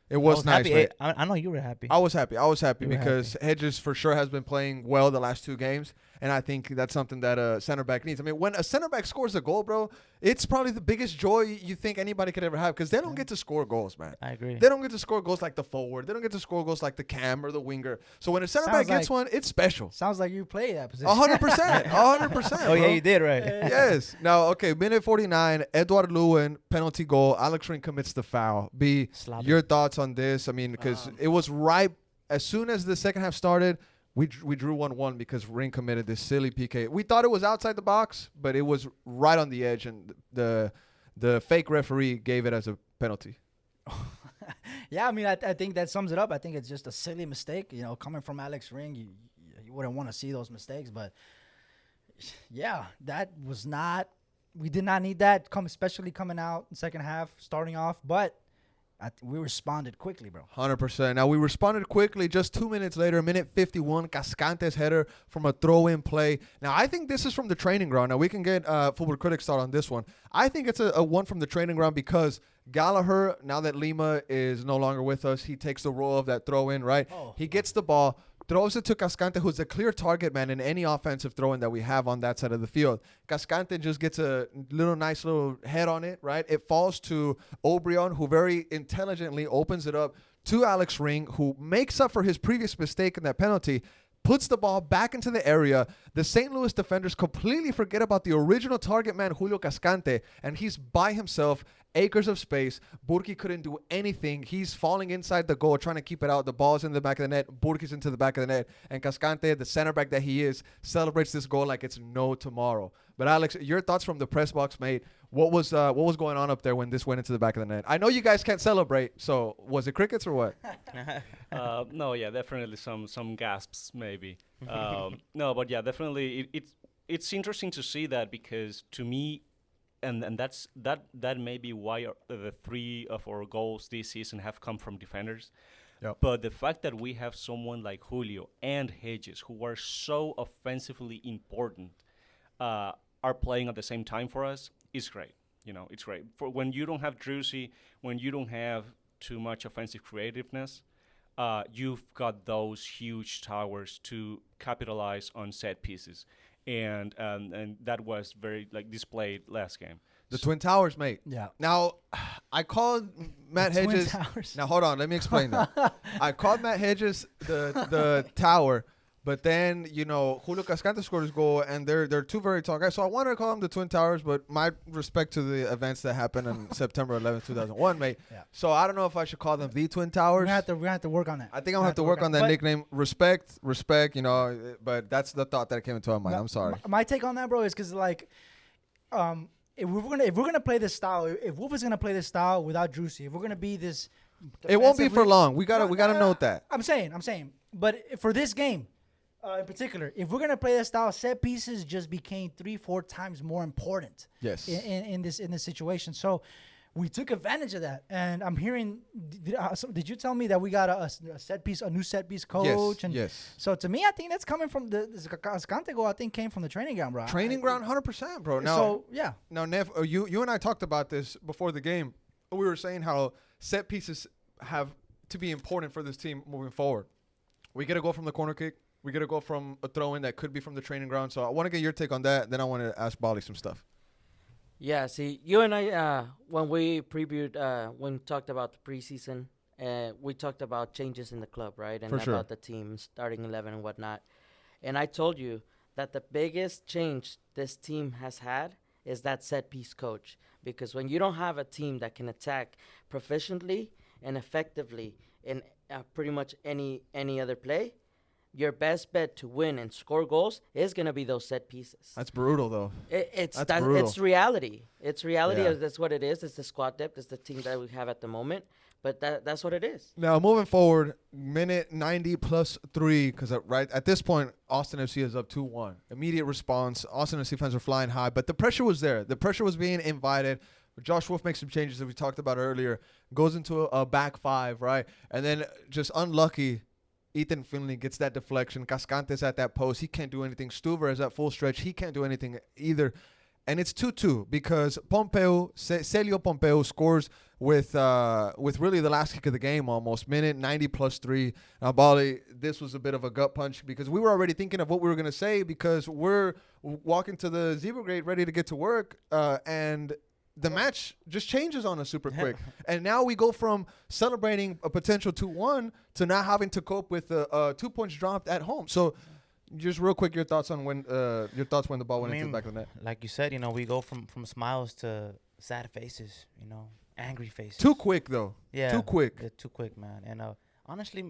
It was nice,
happy. I know you were happy.
I was happy because Hedges for sure has been playing well the last two games, and I think that's something that a center back needs. I mean, when a center back scores a goal, bro, it's probably the biggest joy you think anybody could ever have because they don't get to score goals, man.
I agree.
They don't get to score goals like the forward. They don't get to score goals like the cam or the winger. So when a center back gets one, it's special.
Sounds like you play that position.
100%. 100%.
Oh, yeah, you did, right.
Yes. Now, okay, minute 49, Edouard Lewin, penalty goal. Alex Ring commits the foul. Your thoughts on this? I mean, because it was right as soon as the second half started, we drew 1-1 because Ring committed this silly PK. We thought it was outside the box, but it was right on the edge, and the fake referee gave it as a penalty.
Yeah, I mean, I think that sums it up. I think it's just a silly mistake. Coming from Alex Ring, you wouldn't want to see those mistakes. But, yeah, that was not – we did not need that, especially coming out in second half, starting off. But we responded quickly, bro.
100%. Now, we responded quickly. Just 2 minutes later, minute 51, Cascante's header from a throw-in play. Now, I think this is from the training ground. Now, we can get Football Critics thought on this one. I think it's a one from the training ground because Gallagher, now that Lima is no longer with us, he takes the role of that throw-in, right? He gets the ball, throws it to Cascante, who's a clear target man in any offensive throw-in that we have on that side of the field. Cascante just gets a nice little head on it, right? It falls to Obrion, who very intelligently opens it up to Alex Ring, who makes up for his previous mistake in that penalty, puts the ball back into the area. The St. Louis defenders completely forget about the original target man, Julio Cascante, and he's by himself, acres of space. Burki couldn't do anything. He's falling inside the goal, trying to keep it out. The ball's in the back of the net. Burki's into the back of the net. And Cascante, the center back that he is, celebrates this goal like it's no tomorrow. But, Alex, your thoughts from the press box, mate. What was going on up there when this went into the back of the net? I know you guys can't celebrate, so was it crickets or what?
No, yeah, definitely some gasps maybe. No, but yeah, definitely it's interesting to see that because to me, and that may be why the 3 of our goals this season have come from defenders.
Yep.
But the fact that we have someone like Julio and Hedges, who are so offensively important, are playing at the same time for us is great. It's great. For when you don't have Driussi, when you don't have too much offensive creativeness, you've got those huge towers to capitalize on set pieces, and that was very displayed last game.
The Twin Towers, mate.
Yeah.
Now, I called Matt
Twin
Hedges.
Towers.
Now, hold on. Let me explain that. I called Matt Hedges the tower, but then, Julio Cascante scored his goal, and they're two very tall guys. So I wanted to call them the Twin Towers, but my respect to the events that happened on September 11th, 2001, mate.
Yeah.
So I don't know if I should call them the Twin Towers.
We're gonna have to work on that.
I think I'm going to have to work on that nickname. Respect, but that's the thought that came into my mind. I'm sorry.
My take on that, bro, is because, if we're gonna play this style, if Wolf is gonna play this style without Driussi, if we're gonna be this,
it won't be for long. We gotta note that.
I'm saying, but for this game, in particular, if we're gonna play this style, set pieces just became 3-4 times more important.
Yes.
In this situation, so we took advantage of that. And I'm hearing, did you tell me that we got a new set piece coach?
Yes.
And
yes.
So to me, I think that's coming from the Cascante goal. I think came from the training ground, bro.
Training ground, 100%, bro. Now,
so yeah.
Now, Nev, you and I talked about this before the game. We were saying how set pieces have to be important for this team moving forward. We get a goal from the corner kick. We get a goal from a throw-in that could be from the training ground. So I want to get your take on that. Then I want to ask Bali some stuff.
Yeah, see, you and I, when we previewed, when we talked about the preseason, we talked about changes in the club, right? And about the team, starting 11 and whatnot. And I told you that the biggest change this team has had is that set-piece coach. Because when you don't have a team that can attack proficiently and effectively in pretty much any other play, your best bet to win and score goals is going to be those set pieces.
That's brutal, though.
It's reality. It's reality.
Yeah.
That's what it is. It's the squad depth. It's the team that we have at the moment. But that's what it is.
Now, moving forward, minute 90 plus 3, because right at this point, Austin FC is up 2-1. Immediate response. Austin FC fans are flying high. But the pressure was there. The pressure was being invited. Josh Wolf makes some changes that we talked about earlier. Goes into a back 5, right? And then just unlucky, Ethan Finley gets that deflection. Cascante's at that post. He can't do anything. Stuver is at full stretch. He can't do anything either. And it's 2-2 because Celio Pompeu scores with really the last kick of the game almost. Minute 90 plus 3. Now, Bali, this was a bit of a gut punch because we were already thinking of what we were going to say because we're walking to the Zebra Grade ready to get to work. And the match just changes on us super quick. And now we go from celebrating a potential 2-1 to now having to cope with 2 points dropped at home. So just real quick, your thoughts when the ball went into the back of the net.
Like you said, we go from smiles to sad faces, angry faces.
Too quick, though.
Yeah.
Too quick.
Yeah, too quick, man. And honestly,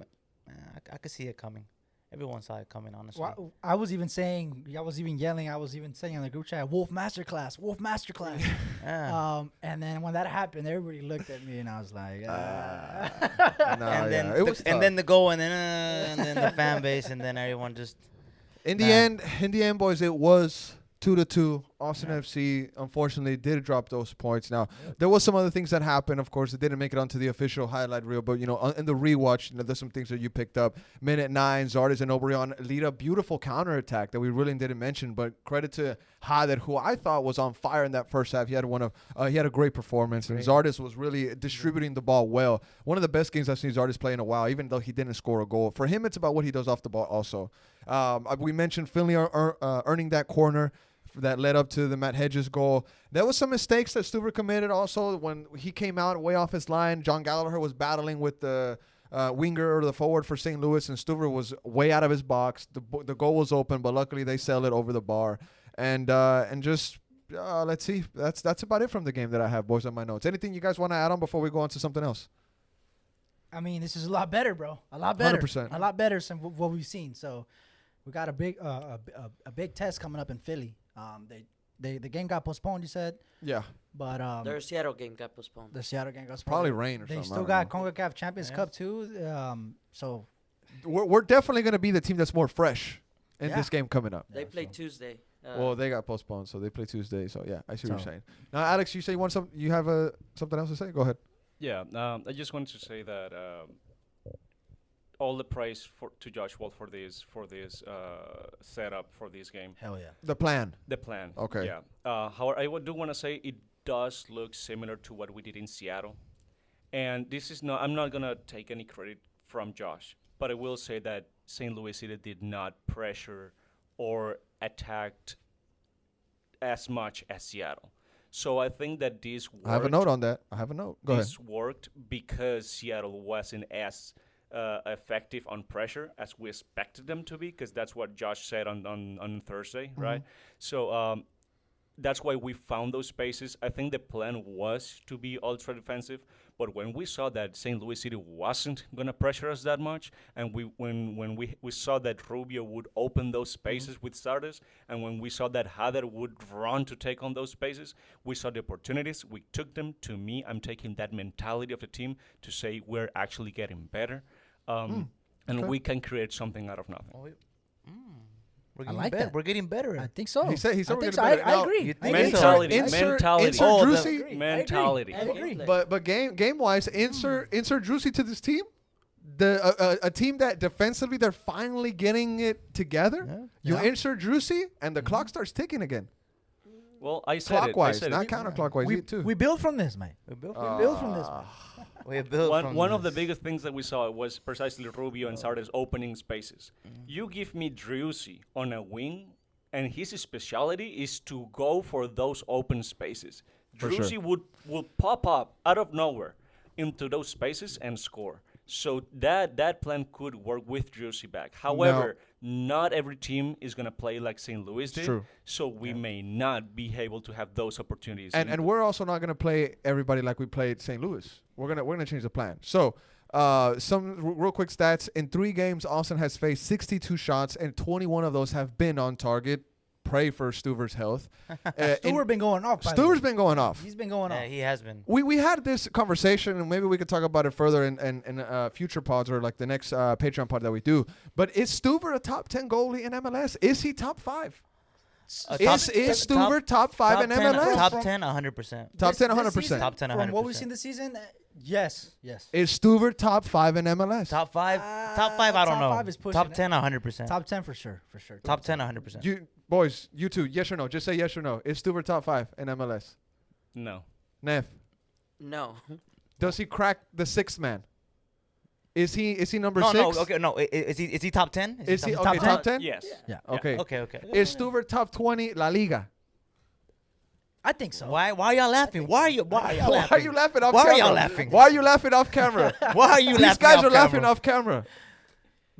I could see it coming. Everyone saw it coming, honestly.
Well, I was even yelling. I was even saying on the group chat, Wolf Masterclass, Wolf Masterclass.
Yeah.
And then when that happened, everybody looked at me, and I was like,
and then the goal, and then the fan base, and then everyone just.
In the end, boys, it was 2-2. Austin FC, unfortunately, did drop those points. Now, there was some other things that happened. Of course, it didn't make it onto the official highlight reel. But, in the rewatch, there's some things that you picked up. Minute 9, Zardes and Obrion lead a beautiful counterattack that we really didn't mention. But credit to Hader, who I thought was on fire in that first half. He had a great performance. And Zardes was really distributing the ball well. One of the best games I've seen Zardes play in a while, even though he didn't score a goal. For him, it's about what he does off the ball also. We mentioned Finley earning that corner that led up to the Matt Hedges goal. There was some mistakes that Stuver committed also when he came out way off his line. John Gallagher was battling with the winger or the forward for St. Louis, and Stuver was way out of his box. The goal was open, but luckily they sailed it over the bar. And just let's see. That's about it from the game that I have, boys, on my notes. Anything you guys want to add on before we go on to something else?
I mean, this is a lot better, bro. A lot better.
100%.
A lot better than what we've seen. So we got a big test coming up in Philly. The game got postponed, you said?
Yeah.
But
their Seattle game got postponed.
The Seattle game got postponed.
Probably rain or
they
something.
They still got CONCACAF Champions Cup too. So
we're definitely going to be the team that's more fresh in this game coming up.
They play Tuesday.
Well, they got postponed, so they play Tuesday. So yeah, I see what you're saying. Now, Alex, you say you have something else to say? Go ahead.
Yeah, I just wanted to say that all the praise to Josh Wolf for this setup for this game.
Hell yeah.
The plan.
Okay. Yeah. However, I do want to say it does look similar to what we did in Seattle, and this is not. I'm not gonna take any credit from Josh, but I will say that St. Louis City did not pressure or attacked as much as Seattle. So I think that this worked.
I have a note on that. Go ahead.
This worked because Seattle wasn't as effective on pressure as we expected them to be, because that's what Josh said on Thursday, right? So that's why we found those spaces. I think the plan was to be ultra defensive, but when we saw that St. Louis City wasn't going to pressure us that much, and when we saw that Rubio would open those spaces with starters, and when we saw that Hader would run to take on those spaces, we saw the opportunities. We took them. To me, I'm taking that mentality of the team to say we're actually getting better, and we can create something out of nothing.
We're getting better. We're getting better.
I think so.
He said we're getting
so.
better.
I agree.
Mentality.
Insert Driussi.
Mentality.
I agree.
But game wise, insert Driussi to this team. A team that defensively they're finally getting it together. You insert Driussi and the clock starts ticking again.
Well, I said
clockwise,
it.
not counterclockwise. You too.
We build from this, man. We build from this, man.
One of the biggest things that we saw was precisely Rubio and Sardes opening spaces. You give me Driussi on a wing, and his specialty is to go for those open spaces. Driussi will pop up out of nowhere into those spaces and score. So that plan could work with Driussi back. However, not every team is going to play like St. Louis did.
True.
So we may not be able to have those opportunities.
And we're also not going to play everybody like we played St. Louis. We're gonna change the plan. So some real quick stats. In 3 games, Austin has faced 62 shots, and 21 of those have been on target. Pray for Stuver's health.
Stuver's been going off.
Stuver's been going off.
He's been going off.
He has been.
We had this conversation, and maybe we could talk about it further in future pods or like the next Patreon pod that we do. But is Stuver a top 10 goalie in MLS? Is he top 5? Is Stuver top 5 in MLS?
Top 10, 100%.
Top 10, 100%.
Top 10, 100%.
From what we've seen this season, yes.
Is Stuver top 5 in MLS?
Top 5? Top 5, I don't know.
5 is pushing
top
it.
10, 100%.
Top 10 for sure.
Top 10, 100%.
You boys, you two, yes or no? Just say yes or no. Is Stuver top 5 in MLS?
No.
Neff,
No.
does he crack the 6th man? Is he number 6?
No, okay, no. Is he top 10?
Is he
top
okay? Top 10?
Yes.
Yeah.
Okay.
Okay.
Is Stuver top 20 La Liga?
I think so.
Why are y'all laughing? Why are y'all
Why
laughing?
are you laughing off
Why
camera?
are y'all laughing?
Why are you laughing off camera?
Why are you laughing?
These guys
off
are laughing
camera?
off camera.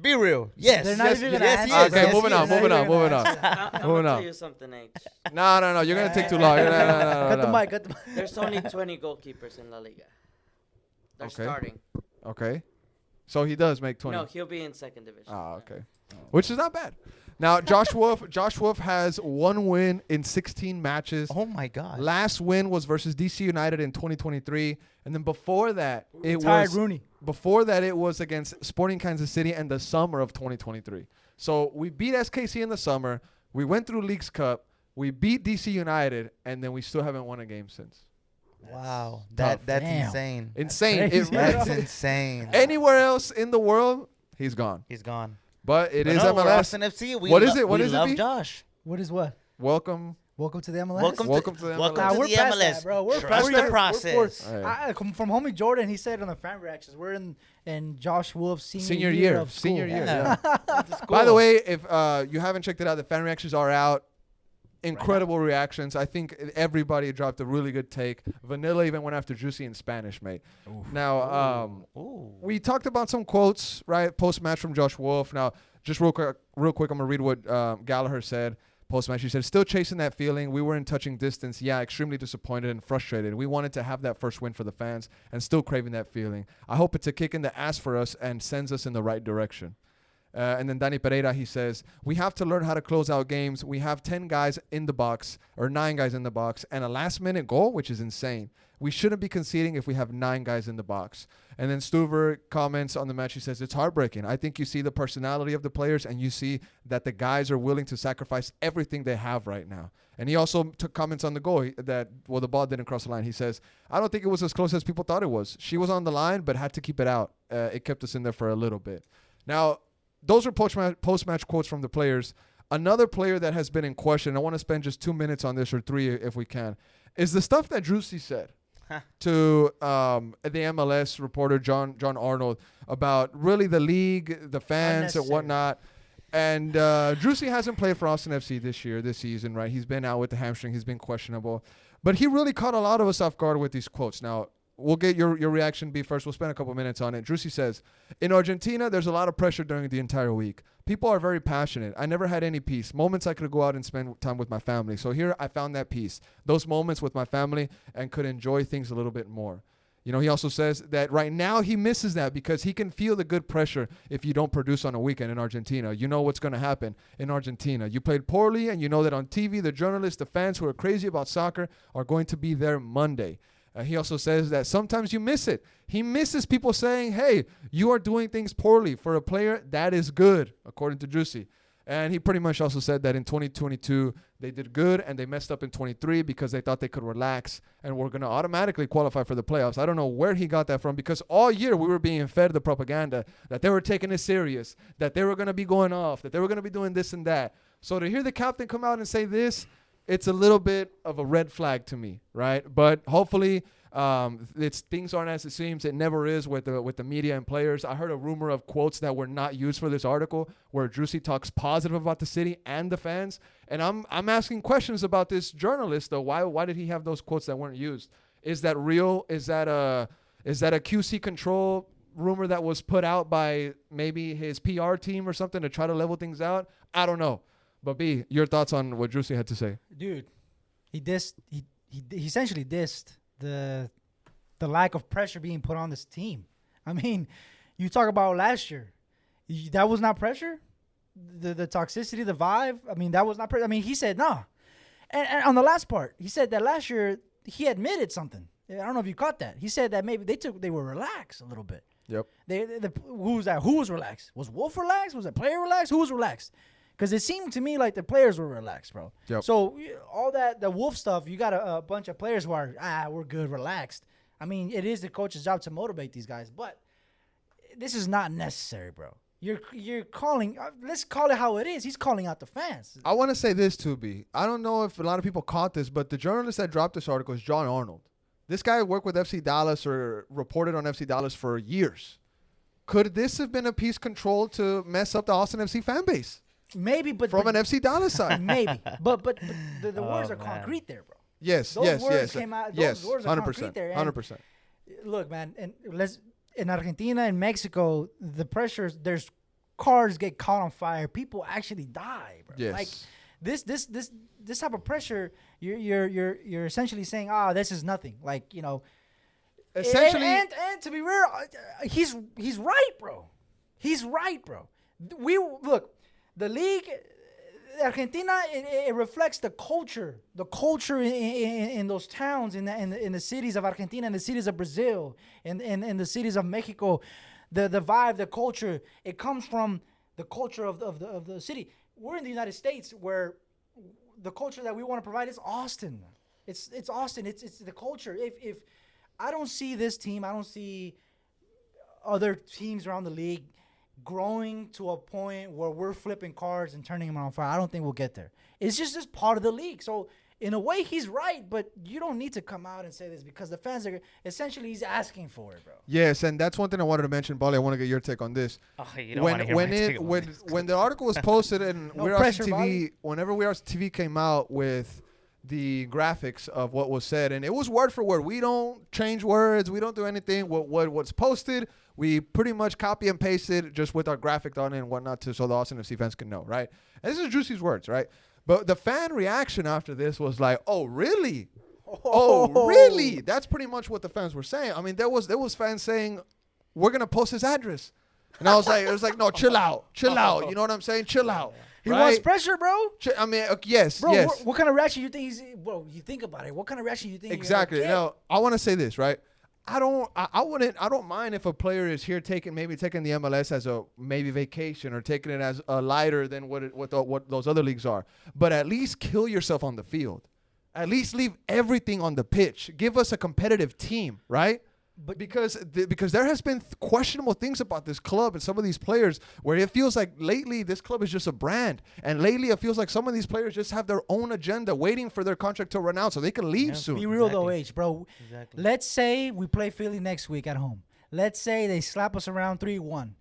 Be real. Yes.
They're not even gonna
yes,
answer.
he is.
Okay,
Yes,
moving
he
on,
is.
moving on.
I'm
Moving
gonna
on.
tell you something, H.
No. You're going to take too long. No.
Cut the mic.
There's only 20 goalkeepers in La Liga. They're
Okay.
starting.
Okay. So he does make 20.
No, he'll be in 2nd division.
Okay. Which is not bad. Now, Josh Wolf has 1 win in 16 matches.
Oh my God.
Last win was versus DC United in 2023, and then before that it was against Sporting Kansas City in the summer of 2023. So we beat SKC in the summer. We went through Leagues Cup. We beat DC United, and then we still haven't won a game since.
Wow.
Tough.
That's
Damn.
insane.
Insane.
That's insane.
Anywhere else in the world, he's gone.
He's gone.
But it
But
is
no, we're
MLS.
Austin FC. We
What is it? What
we
is it,
love
B?
Josh.
What is what?
Welcome.
Welcome to the MLS.
Welcome to the MLS.
Welcome
Nah,
to
we're
the
past
MLS.
that, bro. We're
Trust
past
the
that.
process.
All right.
From homie Jordan, he said on the fan reactions, we're in Josh Wolf's senior
Senior year.
of school.
Senior year.
Yeah.
Yeah. By the way, if you haven't checked it out, the fan reactions are out. Incredible reactions. I think everybody dropped a really good take. Vanilla even went after Juicy in Spanish, mate. Now, we talked about some quotes, right, post-match from Josh Wolf. Now, just real quick, I'm going to read what Gallagher said post-match. He said, still chasing that feeling. We were in touching distance. Yeah, extremely disappointed and frustrated. We wanted to have that first win for the fans and still craving that feeling. I hope it's a kick in the ass for us and sends us in the right direction. And then Dani Pereira, he says, we have to learn how to close out games. We have 10 guys in the box, or 9 guys in the box, and a last-minute goal, which is insane. We shouldn't be conceding if we have 9 guys in the box. And then Stuver comments on the match. He says, it's heartbreaking. I think you see the personality of the players, and you see that the guys are willing to sacrifice everything they have right now. And he also took comments on the goal the ball didn't cross the line. He says, I don't think it was as close as people thought it was. She was on the line, but had to keep it out. It kept us in there for a little bit. Now, those are post-match quotes from the players. Another player that has been in question, I want to spend just 2 minutes on this, or 3 if we can, is the stuff that Driussi said to the MLS reporter John Arnold about really the league, the fans, and whatnot. And Driussi hasn't played for Austin FC this season, right? He's been out with the hamstring. He's been questionable. But he really caught a lot of us off guard with these quotes. Now, we'll get your reaction, B, first. We'll spend a couple minutes on it. Driussi says, in Argentina, there's a lot of pressure during the entire week. People are very passionate. I never had any peace. Moments I could go out and spend time with my family. So here I found that peace. Those moments with my family, and could enjoy things a little bit more. You know, he also says that right now he misses that because he can feel the good pressure if you don't produce on a weekend in Argentina. You know what's going to happen in Argentina. You played poorly, and you know that on TV, the journalists, the fans who are crazy about soccer are going to be there Monday. He also says that sometimes you miss it. He misses people saying, hey, you are doing things poorly. For a player, that is good, according to Driussi. And he pretty much also said that in 2022, they did good, and they messed up in 23 because they thought they could relax and were going to automatically qualify for the playoffs. I don't know where he got that from, because all year we were being fed the propaganda that they were taking it serious, that they were going to be going off, that they were going to be doing this and that. So to hear the captain come out and say this, it's a little bit of a red flag to me, right? But hopefully things aren't as it seems. It never is with the media and players. I heard a rumor of quotes that were not used for this article where Driussi talks positive about the city and the fans. And I'm asking questions about this journalist, though. Why did he have those quotes that weren't used? Is that real? Is that a QC control rumor that was put out by maybe his PR team or something to try to level things out? I don't know. But B, your thoughts on what Driussi had to say?
Dude, he essentially dissed the lack of pressure being put on this team. I mean, you talk about last year. That was not pressure? The toxicity, the vibe? I mean, that was not pressure. I mean, he said no. And on the last part, he said that last year he admitted something. I don't know if you caught that. He said that maybe they were relaxed a little bit.
Yep.
Who was that? Who was relaxed? Was Wolf relaxed? Was the player relaxed? Who was relaxed? Because it seemed to me like the players were relaxed, bro.
Yep.
So all the Wolf stuff, you got a bunch of players who are, we're good, relaxed. I mean, it is the coach's job to motivate these guys, but this is not necessary, bro. You're calling, let's call it how it is. He's calling out the fans.
I want to say this too, B. I don't know if a lot of people caught this, but the journalist that dropped this article is John Arnold. This guy worked with FC Dallas or reported on FC Dallas for years. Could this have been a piece controlled to mess up the Austin FC fan base?
Maybe, but
from an FC Dallas side.
Maybe, but the words are concrete there, bro.
Yes,
those
yes,
words
yes.
Came out,
yes,
those words are concrete there.
100%.
Look, man, and in Argentina and Mexico, the pressures, there's cars get caught on fire. People actually die, bro.
Yes.
Like this type of pressure, you're essentially saying, this is nothing. Like, you know, essentially. And to be real, he's right, bro. He's right, bro. The league, Argentina, it reflects the culture in those towns, in the cities of Argentina, in the cities of Brazil, in the cities of Mexico. The vibe, the culture, it comes from the culture of the city. We're in the United States, where the culture that we want to provide is Austin. It's Austin. It's the culture. If I don't see this team, I don't see other teams around the league growing to a point where we're flipping cars and turning them on fire. I don't think we'll get there. It's just part of the league. So in a way, he's right, but you don't need to come out and say this, because the fans are essentially, he's asking for it, bro.
Yes, and that's one thing I wanted to mention, Bali. I want to get your take on this.
You don't want to hear my take on this.
When the article was posted and
no pressure,
whenever We Are TV came out with the graphics of what was said, and it was word for word. We don't change words. We don't do anything. What's posted, we pretty much copy and paste it just with our graphic on it and whatnot, so the Austin FC fans can know, right? And this is Driussi's words, right? But the fan reaction after this was like, "Oh, really? Oh, really?" That's pretty much what the fans were saying. I mean, there was fans saying, "We're gonna post his address. And I was like, it was like, no, chill out. You know what I'm saying? Chill out.
He wants pressure, bro.
I mean, yes,
bro,
yes.
What kind of reaction you think he's? Bro, you think about it. What kind of reaction you think?
Exactly. Now, I want to say this, right? I don't mind if a player is here taking the MLS as a maybe vacation or taking it as a lighter than what those other leagues are. But at least kill yourself on the field. At least leave everything on the pitch. Give us a competitive team, right? But because there has been questionable things about this club and some of these players where it feels like lately this club is just a brand, and lately it feels like some of these players just have their own agenda waiting for their contract to run out so they can leave soon.
Be real though, H, bro.
Exactly.
Let's say we play Philly next week at home. Let's say they slap us around 3-1.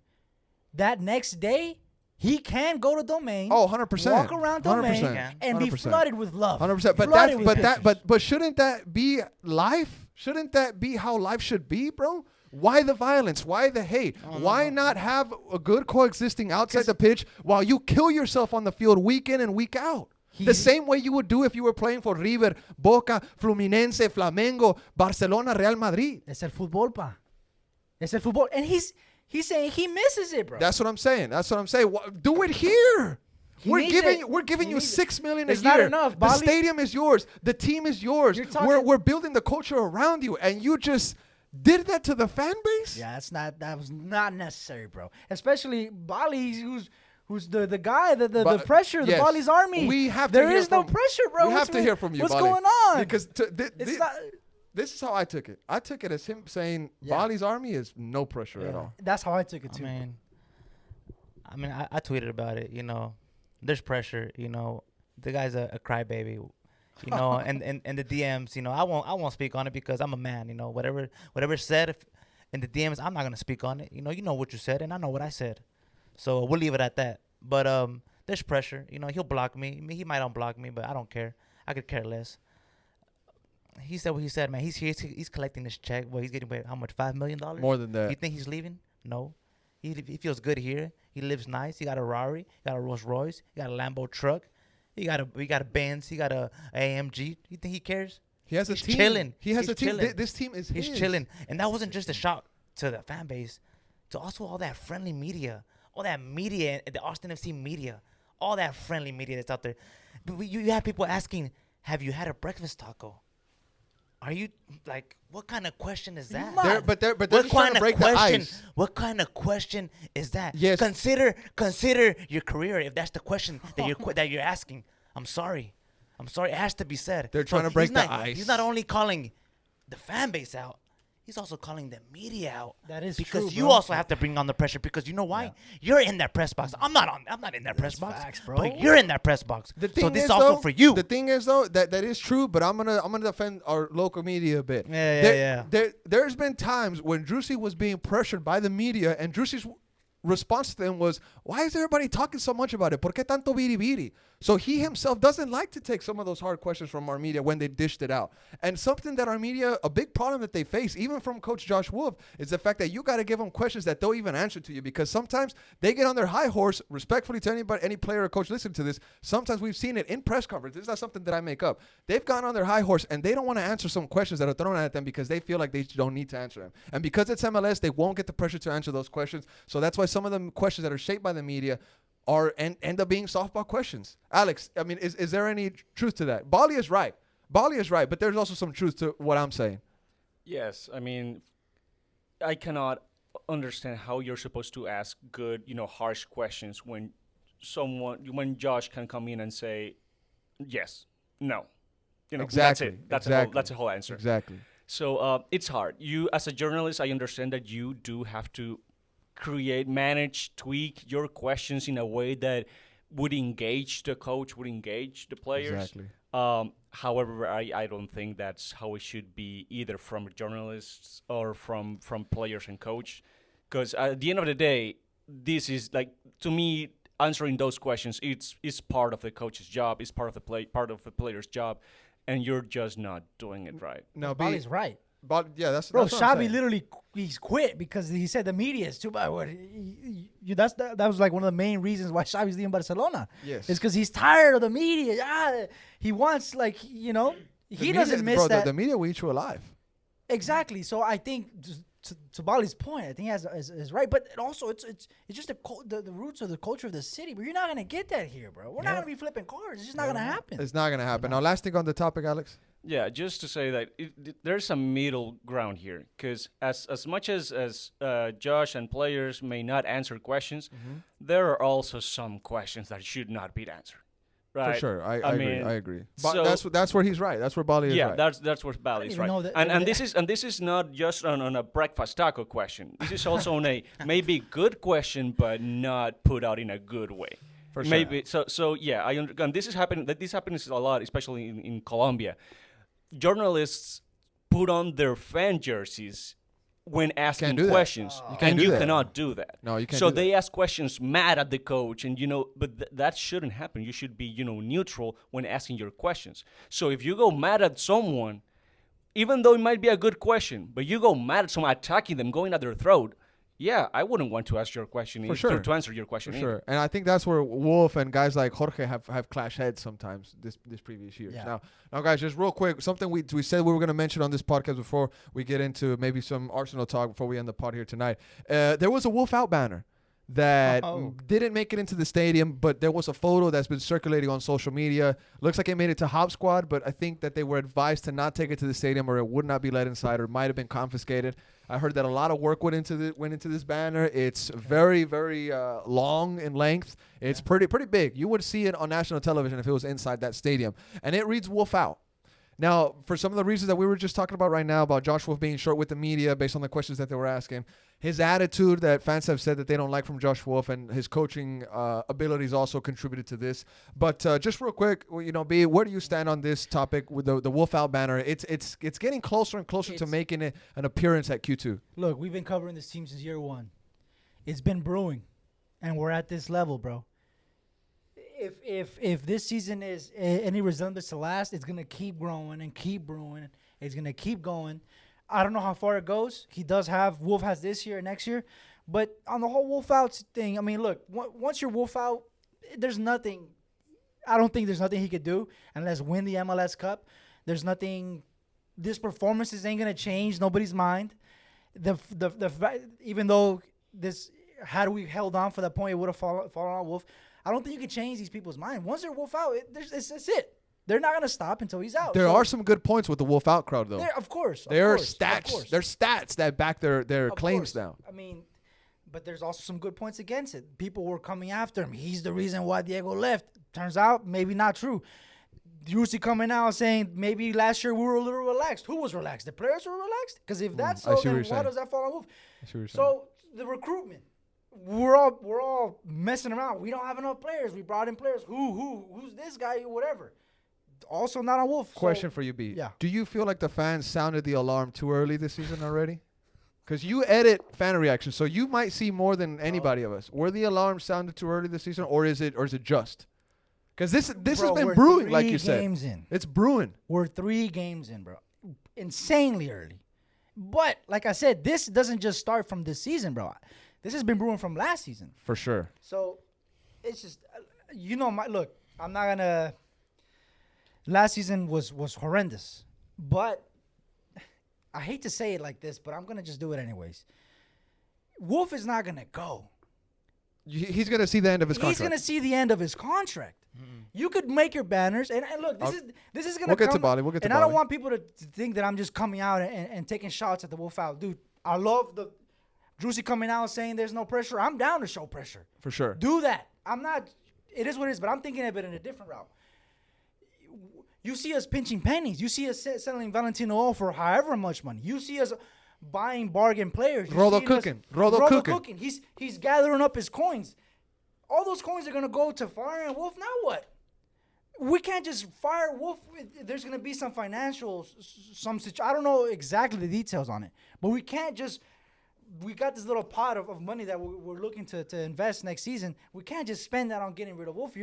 That next day, he can go to Domain.
Oh, 100%.
Walk around Domain
100%.
and be flooded with love.
100%. But shouldn't that be life? Shouldn't that be how life should be, bro? Why the violence? Why the hate? Why not have a good coexisting outside the pitch while you kill yourself on the field week in and week out? The same way you would do if you were playing for River, Boca, Fluminense, Flamengo, Barcelona, Real Madrid.
Es el fútbol, pa. Es el fútbol. And he's saying he misses it, bro.
That's what I'm saying. Do it here. We're giving you $6 million a year.
It's not enough.
The stadium is yours. The team is yours. We're building the culture around you, and you just did that to the fan base.
Yeah, that was not necessary, bro. Especially Bali, who's the guy, the pressure, the Bali's army.
We have
there is no pressure, bro.
We have to hear from you.
What's
Bali,
going on?
Because this is how I took it. I took it as him saying Bali's army is no pressure at all.
That's how I took it too.
I mean, I tweeted about it. You know, there's pressure. You know, the guy's a crybaby. You know, and the DMs. You know, I won't speak on it because I'm a man. You know, whatever said in the DMs, I'm not gonna speak on it. You know what you said, and I know what I said. So we'll leave it at that. But there's pressure. You know, he'll block me. He might unblock me, but I don't care. I could care less. He said what he said, man. He's here. He's collecting this check. Well, he's getting how much? $5 million.
More than that.
You think he's leaving? No. He feels good here. He lives nice. He got a Rari. He got a Rolls Royce. He got a Lambo truck. He got a Benz. He got a AMG. You think he cares?
He has a team.
Chilling.
He has
He's
a team.
chilling.
This team is
He's
his.
chilling. And that wasn't just a shock to the fan base, to also all that friendly media, all that media, the Austin FC media, all that friendly media that's out there. But you have people asking, have you had a breakfast taco? Are you like, what kind of question is that?
But they're just trying to break the ice.
What kind of question is that?
Yes.
Consider your career if that's the question that you're asking. I'm sorry. It has to be said.
They're trying to break the ice.
He's not only calling the fan base out. He's also calling the media out.
That is
because
true,
you
bro.
also have to bring on the pressure. Because you know why? Yeah. You're in that press box. I'm not in that press box.
Facts, bro.
But you're in that press box. So this is
though,
also for you.
The thing is though that is true, but I'm gonna defend our local media a bit.
Yeah.
There's been times when Driussi was being pressured by the media, and Driussi's response to them was, "Why is everybody talking so much about it? ¿Por qué tanto biribiri?" So he himself doesn't like to take some of those hard questions from our media when they dished it out. And something that our media, a big problem that they face, even from Coach Josh Wolf, is the fact that you got to give them questions that they'll even answer to you, because sometimes they get on their high horse, respectfully to anybody, any player or coach listening to this. Sometimes we've seen it in press conference. This is not something that I make up. They've gone on their high horse and they don't want to answer some questions that are thrown at them because they feel like they don't need to answer them. And because it's MLS, they won't get the pressure to answer those questions. So that's why some of the questions that are shaped by the media end up being softball questions. Alex, I mean, is there any truth to that? Bali is right, but there's also some truth to what I'm saying.
Yes, I mean, I cannot understand how you're supposed to ask good, harsh questions when Josh can come in and say, yes, no.
Exactly.
That's a whole answer.
Exactly.
So it's hard. You, as a journalist, I understand that you do have to manage, tweak your questions in a way that would engage the coach, would engage the players.
Exactly.
However, I don't think that's how it should be either from journalists or from players and coach. Because at the end of the day, this is to me, answering those questions, it's part of the coach's job, it's part of the player's job, and you're just not doing it right.
No, Bali's right.
But yeah, that's
bro.
That's what
Xavi literally he's quit because he said the media is too bad. That was like one of the main reasons why Xavi's leaving Barcelona.
Yes,
it's because he's tired of the media. Yeah, he wants he doesn't miss that.
The media will eat you alive.
Exactly. So I think to Bali's point, I think he is right. But also, it's just the roots of the culture of the city. But you're not gonna get that here, bro. We're not gonna be flipping cars. It's just not gonna happen.
It's not gonna happen. Now, last thing on the topic, Alex.
Yeah, just to say that there's a middle ground here, because as much as Josh and players may not answer questions, there are also some questions that should not be answered. Right.
For sure, I agree.
So
that's where he's right. That's where Bali is right.
Yeah, that's where Bali is right. And this is not just on a breakfast taco question. This is also on a maybe good question, but not put out in a good way.
For sure.
Maybe so. Yeah, and this is happening. This happens a lot, especially in Colombia. Journalists put on their fan jerseys when asking questions, and you cannot do that.
No, you can't.
So they ask questions mad at the coach, and but that shouldn't happen. You should be neutral when asking your questions. So if you go mad at someone, even though it might be a good question, but you go mad at someone, attacking them, going at their throat. Yeah, I wouldn't want to ask your question to answer your question.
For sure. And I think that's where Wolf and guys like Jorge have clashed heads sometimes this previous years.
Yeah.
Now, guys, just real quick, something we said we were going to mention on this podcast before we get into maybe some Arsenal talk before we end the pod here tonight. There was a Wolf out banner that didn't make it into the stadium, but there was a photo that's been circulating on social media. Looks like it made it to Hop Squad, but I think that they were advised to not take it to the stadium or it would not be let inside or might have been confiscated. I heard that a lot of work went into this banner. It's very, very long in length. It's pretty big. You would see it on national television if it was inside that stadium. And it reads Wolf out. Now, for some of the reasons that we were just talking about right now, about Josh Wolf being short with the media based on the questions that they were asking, his attitude that fans have said that they don't like from Josh Wolf, and his coaching abilities also contributed to this. But just real quick, B, where do you stand on this topic with the Wolf out banner? It's getting closer and closer to making it an appearance at Q2.
Look, we've been covering this team since year one. It's been brewing, and we're at this level, bro. If this season is any resemblance to last, it's gonna keep growing and keep brewing. It's gonna keep going. I don't know how far it goes. Wolf has this year and next year, but on the whole Wolf out thing, I mean, look, once you're Wolf out, there's nothing. I don't think there's nothing he could do unless win the MLS Cup. There's nothing. This performances ain't gonna change nobody's mind. Even though had we held on for that point, it would have fallen on Wolf. I don't think you can change these people's mind. Once they're Wolf out, it's it. They're not going to stop until he's out.
There are some good points with the Wolf out crowd, though.
Of course.
There are stats. There's stats that back their claims now.
I mean, but there's also some good points against it. People were coming after him. He's the reason why Diego left. Turns out, maybe not true. Driussi coming out saying maybe last year we were a little relaxed. Who was relaxed? The players were relaxed? Because if that's so, then why does that fall on Wolf? So the recruitment. We're all messing around. We don't have enough players. We brought in players. Who's this guy? Whatever. Also not on Wolf.
Question for you, B.
Yeah.
Do you feel like the fans sounded the alarm too early this season already? Because you edit fan reactions, so you might see more than anybody of us. Were the alarms sounded too early this season, or is it just? Because this has been brewing, like you said.
3 games in.
It's brewing.
We're 3 games in, bro. Insanely early. But like I said, this doesn't just start from this season, bro. This has been brewing from last season.
For sure.
So, it's just, look, I'm not going to, last season was horrendous. But, I hate to say it like this, but I'm going to just do it anyways. Wolf is not going to go.
He's going to see the end of his contract.
He's going to see the end of his contract. Mm-hmm. You could make your banners, and look, this is going to
We'll get to Bali.
I don't want people to think that I'm just coming out and taking shots at the Wolf out. Dude, I love the Driussi coming out saying there's no pressure. I'm down to show pressure.
For sure.
Do that. I'm not. It is what it is, but I'm thinking of it in a different route. You see us pinching pennies. You see us selling Valentin Noel for however much money. You see us buying bargain players.
Rodo cooking.
He's gathering up his coins. All those coins are going to go to firing Wolf. Now what? We can't just fire Wolf. There's going to be some financial, I don't know exactly the details on it, but we can't just. We got this little pot of money that we're looking to invest next season. We can't just spend that on getting rid of Wolf.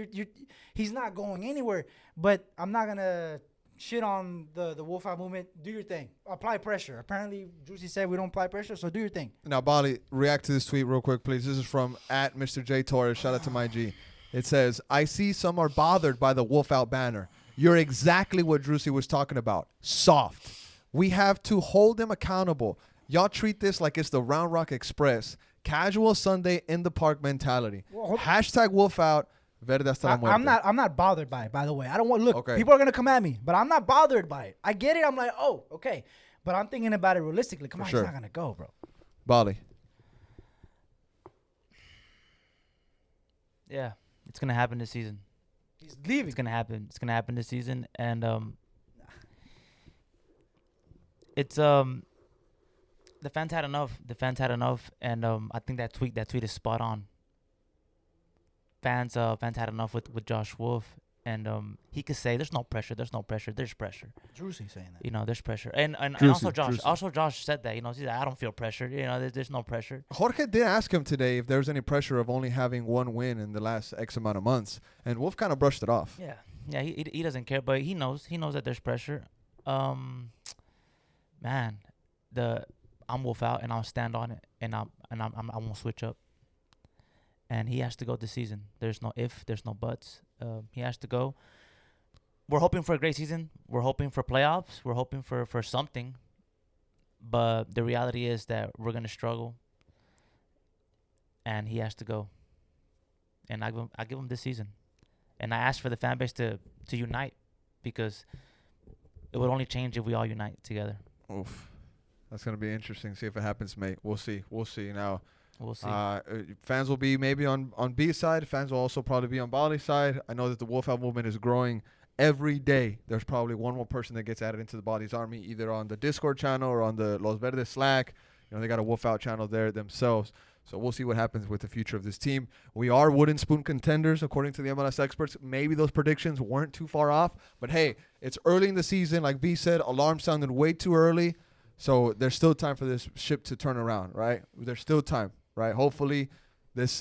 He's not going anywhere. But I'm not going to shit on the Wolf out movement. Do your thing. Apply pressure. Apparently, Driussi said we don't apply pressure, so do your thing.
Now, Bali, react to this tweet real quick, please. This is from @Mr. J Torres. Shout out to my G. It says, I see some are bothered by the Wolf out banner. You're exactly what Driussi was talking about. Soft. We have to hold them accountable. Y'all treat this like it's the Round Rock Express. Casual Sunday in the park mentality. Hashtag Wolf out. Verde hasta la muerte.
I'm not bothered by it, by the way. I don't want look.
Okay.
People are gonna come at me, but I'm not bothered by it. I get it. I'm like, oh, okay. But I'm thinking about it realistically. Come on,
sure.
He's not gonna go, bro.
Bali.
Yeah, it's gonna happen this season.
He's leaving.
It's gonna happen. It's gonna happen this season, and it's the fans had enough. The fans had enough, and I think that tweet is spot on. Fans had enough with Josh Wolf, and he could say there's no pressure. There's pressure.
Driussi saying that.
You know, there's pressure, and
Driussi,
also Josh said that. You know, he said I don't feel pressure. You know, there's no pressure.
Jorge did ask him today if there was any pressure of only having one win in the last X amount of months, and Wolf kind of brushed it off.
Yeah, he doesn't care, but he knows that there's pressure. Man, I'm Wolf out, and I'll stand on it, and I won't switch up. And he has to go this season. There's no if, there's no buts. He has to go. We're hoping for a great season. We're hoping for playoffs. We're hoping for something. But the reality is that we're going to struggle. And he has to go. And I give him this season. And I ask for the fan base to unite, because it would only change if we all unite together.
Oof. That's going to be interesting. See if it happens, mate. We'll see. Now,
we'll see.
Fans will be maybe on B's side. Fans will also probably be on Bali's side. I know that the Wolf Out movement is growing every day. There's probably one more person that gets added into the Bali's army, either on the Discord channel or on the Los Verdes Slack. You know, they got a Wolf Out channel there themselves. So we'll see what happens with the future of this team. We are wooden spoon contenders, according to the MLS experts. Maybe those predictions weren't too far off. But, hey, it's early in the season. Like B said, alarm sounded way too early. So there's still time for this ship to turn around, right? There's still time, right? Hopefully this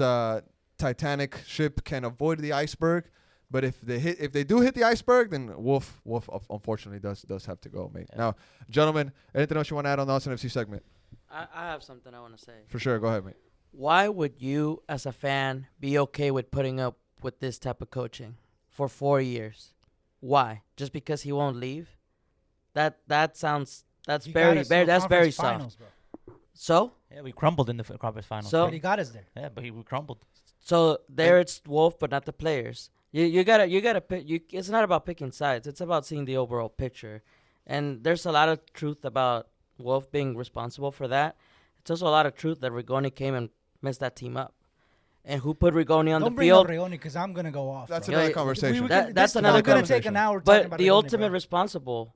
Titanic ship can avoid the iceberg. But if they do hit the iceberg, then Wolf unfortunately does have to go, mate. Yeah. Now, gentlemen, anything else you want to add on the Austin FC segment?
I have something I want to say.
For sure. Go ahead, mate.
Why would you, as a fan, be okay with putting up with this type of coaching for 4 years? Why? Just because he won't leave? That's very soft.
Finals, bro.
So?
Yeah, we crumbled in the conference finals.
So
but he got us there.
Yeah, but we crumbled.
So it's Wolf, but not the players. You gotta pick. It's not about picking sides. It's about seeing the overall picture, and there's a lot of truth about Wolf being responsible for that. It's also a lot of truth that Rigoni came and messed that team up. And who put Rigoni on the field?
Don't bring up Rigoni because I'm gonna go off.
That's
bro.
another conversation.
That's another conversation.
We're gonna take an hour talking about
the
Rigoni,
ultimate
bro.
responsible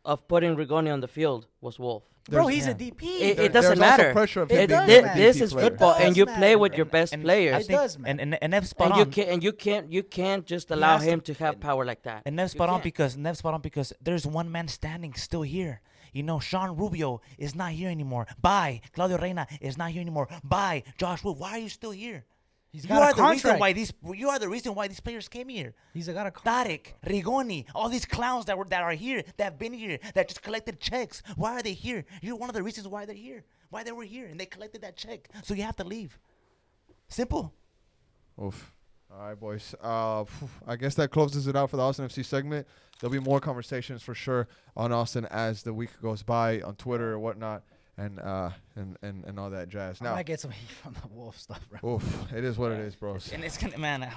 of putting Rigoni on the field was Wolf.
Bro, he's a DP.
It doesn't matter.
Pressure of
This is football, and you play with your best players.
It does, man.
And Nev's spot on.
You can't just allow him to have power like that.
And Nev's spot on because there's one man standing still here. You know, Sean Rubio is not here anymore. Bye. Claudio Reyna is not here anymore. Bye. Josh Wood, why are you still here? You are the reason why these players came here.
He's got a contract.
Tarek, Rigoni, all these clowns that are here, that have been here, that just collected checks. Why are they here? You're one of the reasons why they're here. Why they were here, and they collected that check. So you have to leave. Simple.
Oof. All right, boys. I guess that closes it out for the Austin FC segment. There'll be more conversations for sure on Austin as the week goes by on Twitter or whatnot. And all that jazz. Now,
I might get some heat from the Wolf stuff, bro.
Oof, it is what it is, bros.
And it's gonna, man.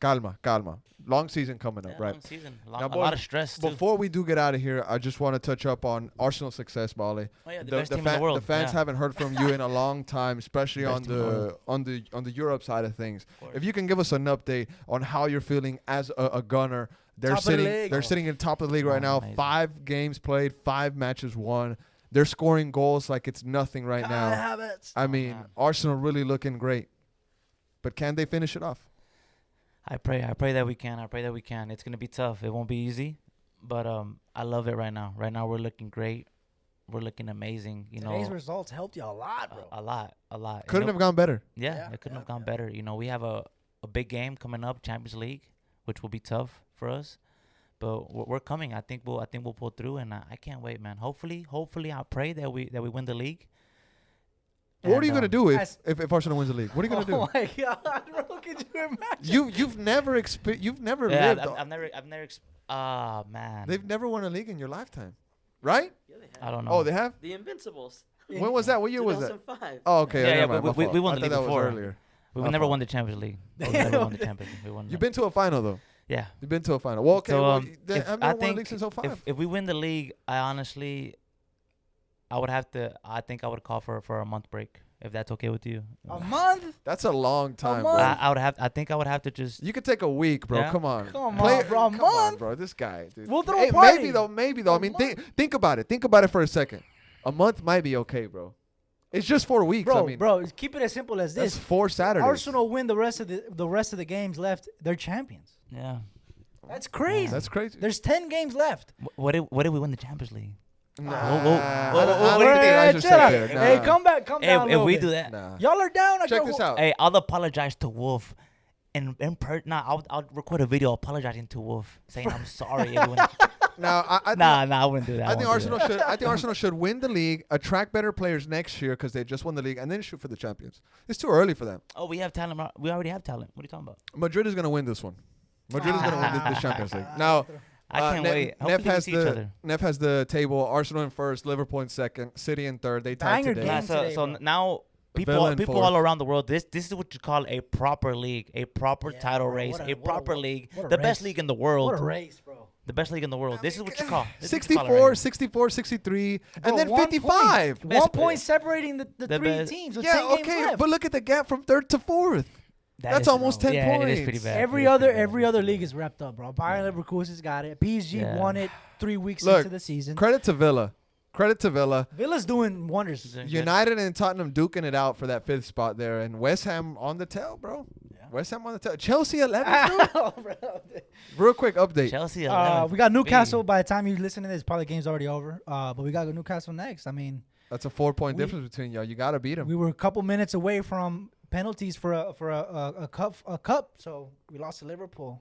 Calma. Long season coming up, right?
Long season.
Now,
a lot of stress, too.
Before we do get out of here, I just want to touch up on Arsenal's success, Bali.
Oh, yeah, the best team in the world.
The fans haven't heard from you in a long time, especially on the Europe side of things. If you can give us an update on how you're feeling as a gunner. They're sitting in top of the league right now.
Amazing.
5 games played, 5 matches won. They're scoring goals like it's nothing right now. I mean, Arsenal really looking great. But can they finish it off?
I pray that we can. It's going to be tough. It won't be easy. But I love it right now. Right now we're looking great. We're looking amazing.
Today's results helped you a lot, bro.
A lot.
Couldn't have gone better.
Yeah, it couldn't have gone better. We have a big game coming up, Champions League, which will be tough for us. But we're coming. I think we'll pull through, and I can't wait, man. Hopefully, I pray that we win the league.
What are you gonna do if Arsenal wins the league? What are you gonna do?
Oh my God, bro! Could you imagine?
You've never lived.
I've never. Man.
They've never won a league in your lifetime. right?
Yeah, they
I
have.
don't know.
Oh, they have.
The Invincibles.
When was that? What year was that?
2005.
Oh, okay.
Yeah,
never mind,
but
my
we
fault.
won
I
the
thought
league
that was
before.
earlier.
We
My
never
fault.
won the Champions League. We never won the Champions League. We won.
You've been to a final though.
Yeah.
You've been to a final. Well, okay.
So,
well,
if
I've
I
never won a
think
league since 05.
if we win the league, I would have to. I think I would call for a month break if that's okay with you.
A month?
That's a long time, bro.
month?
I would have. I think I would have to just.
You could take a week, bro.
Yeah.
Come on.
Come on, bro. A
Come on,
month?
bro. This guy, dude.
We'll throw a
Hey,
party.
maybe though. I mean, think about it. Think about it for a second. A month might be okay, bro. It's just 4 weeks.
Bro,
I mean,
bro, keep it as simple as
that's
this.
4 Saturdays.
Arsenal win the rest of the games left. They're champions.
Yeah.
That's crazy.
That's crazy.
There's 10 games left.
What if we win the Champions League?
Nah,
whoa.
I don't think I should sit
chill out.
there.
Hey,
Nah.
come down.
If
a little
we
bit.
do that,
Nah.
Y'all are down.
Check this out.
hey, I'll apologize to Wolf. I'll record a video apologizing to Wolf, saying I'm sorry. Everyone.
Now, I think,
I wouldn't do that.
I think
won't do
Arsenal
that.
should. I think Arsenal should win the league, attract better players next year because they just won the league, and then shoot for the champions. It's too early for them.
Oh, we have talent. We already have talent. What are you talking about?
Madrid is going to win this one. Madrid is going to win the Champions League. Now,
I can't wait.
Neff
Hopefully we
has
see each other.
Neff has the table. Arsenal in first, Liverpool in second, City in third. They tied
Banger
today.
Yeah,
game.
so
today, bro.
now
Villa in
people
fourth.
all around the world. This is what you call a proper league, a proper
Yeah,
title
bro,
race,
what a-
a
what a-
proper league,
what a
the best
race.
league in the
What
world,
a race, bro.
the best league in the world. This is what you call. This is what you call it
64,
right
64, 63,
Bro,
and then
1
55.
Point,
Best
1
player.
point separating the
The
three
best.
teams with
Yeah,
10 games
okay,
left.
but look at the gap from third to fourth.
That
That's
is-
almost 10
yeah, it is
points.
pretty bad.
Every
It is
other
pretty bad.
league is wrapped up, bro. Bayern Leverkusen's got it. PSG
Yeah.
won it 3 weeks
Look,
into the season.
Credit to Villa. Credit to Villa.
Villa's doing wonders.
Good.
United and Tottenham duking it out for that 5th spot there, and West Ham on the tail, bro.
Yeah.
West Ham on the tail. Chelsea 11th, bro.
Bro.
Real quick update.
Chelsea 11th.
We got Newcastle.
Hey.
By the time you listen to this, probably game's already over. But we got Newcastle next. I mean,
That's a 4-point
We-
difference between y'all. You got to beat them.
we were a couple minutes away from penalties for a cup. So we lost to Liverpool.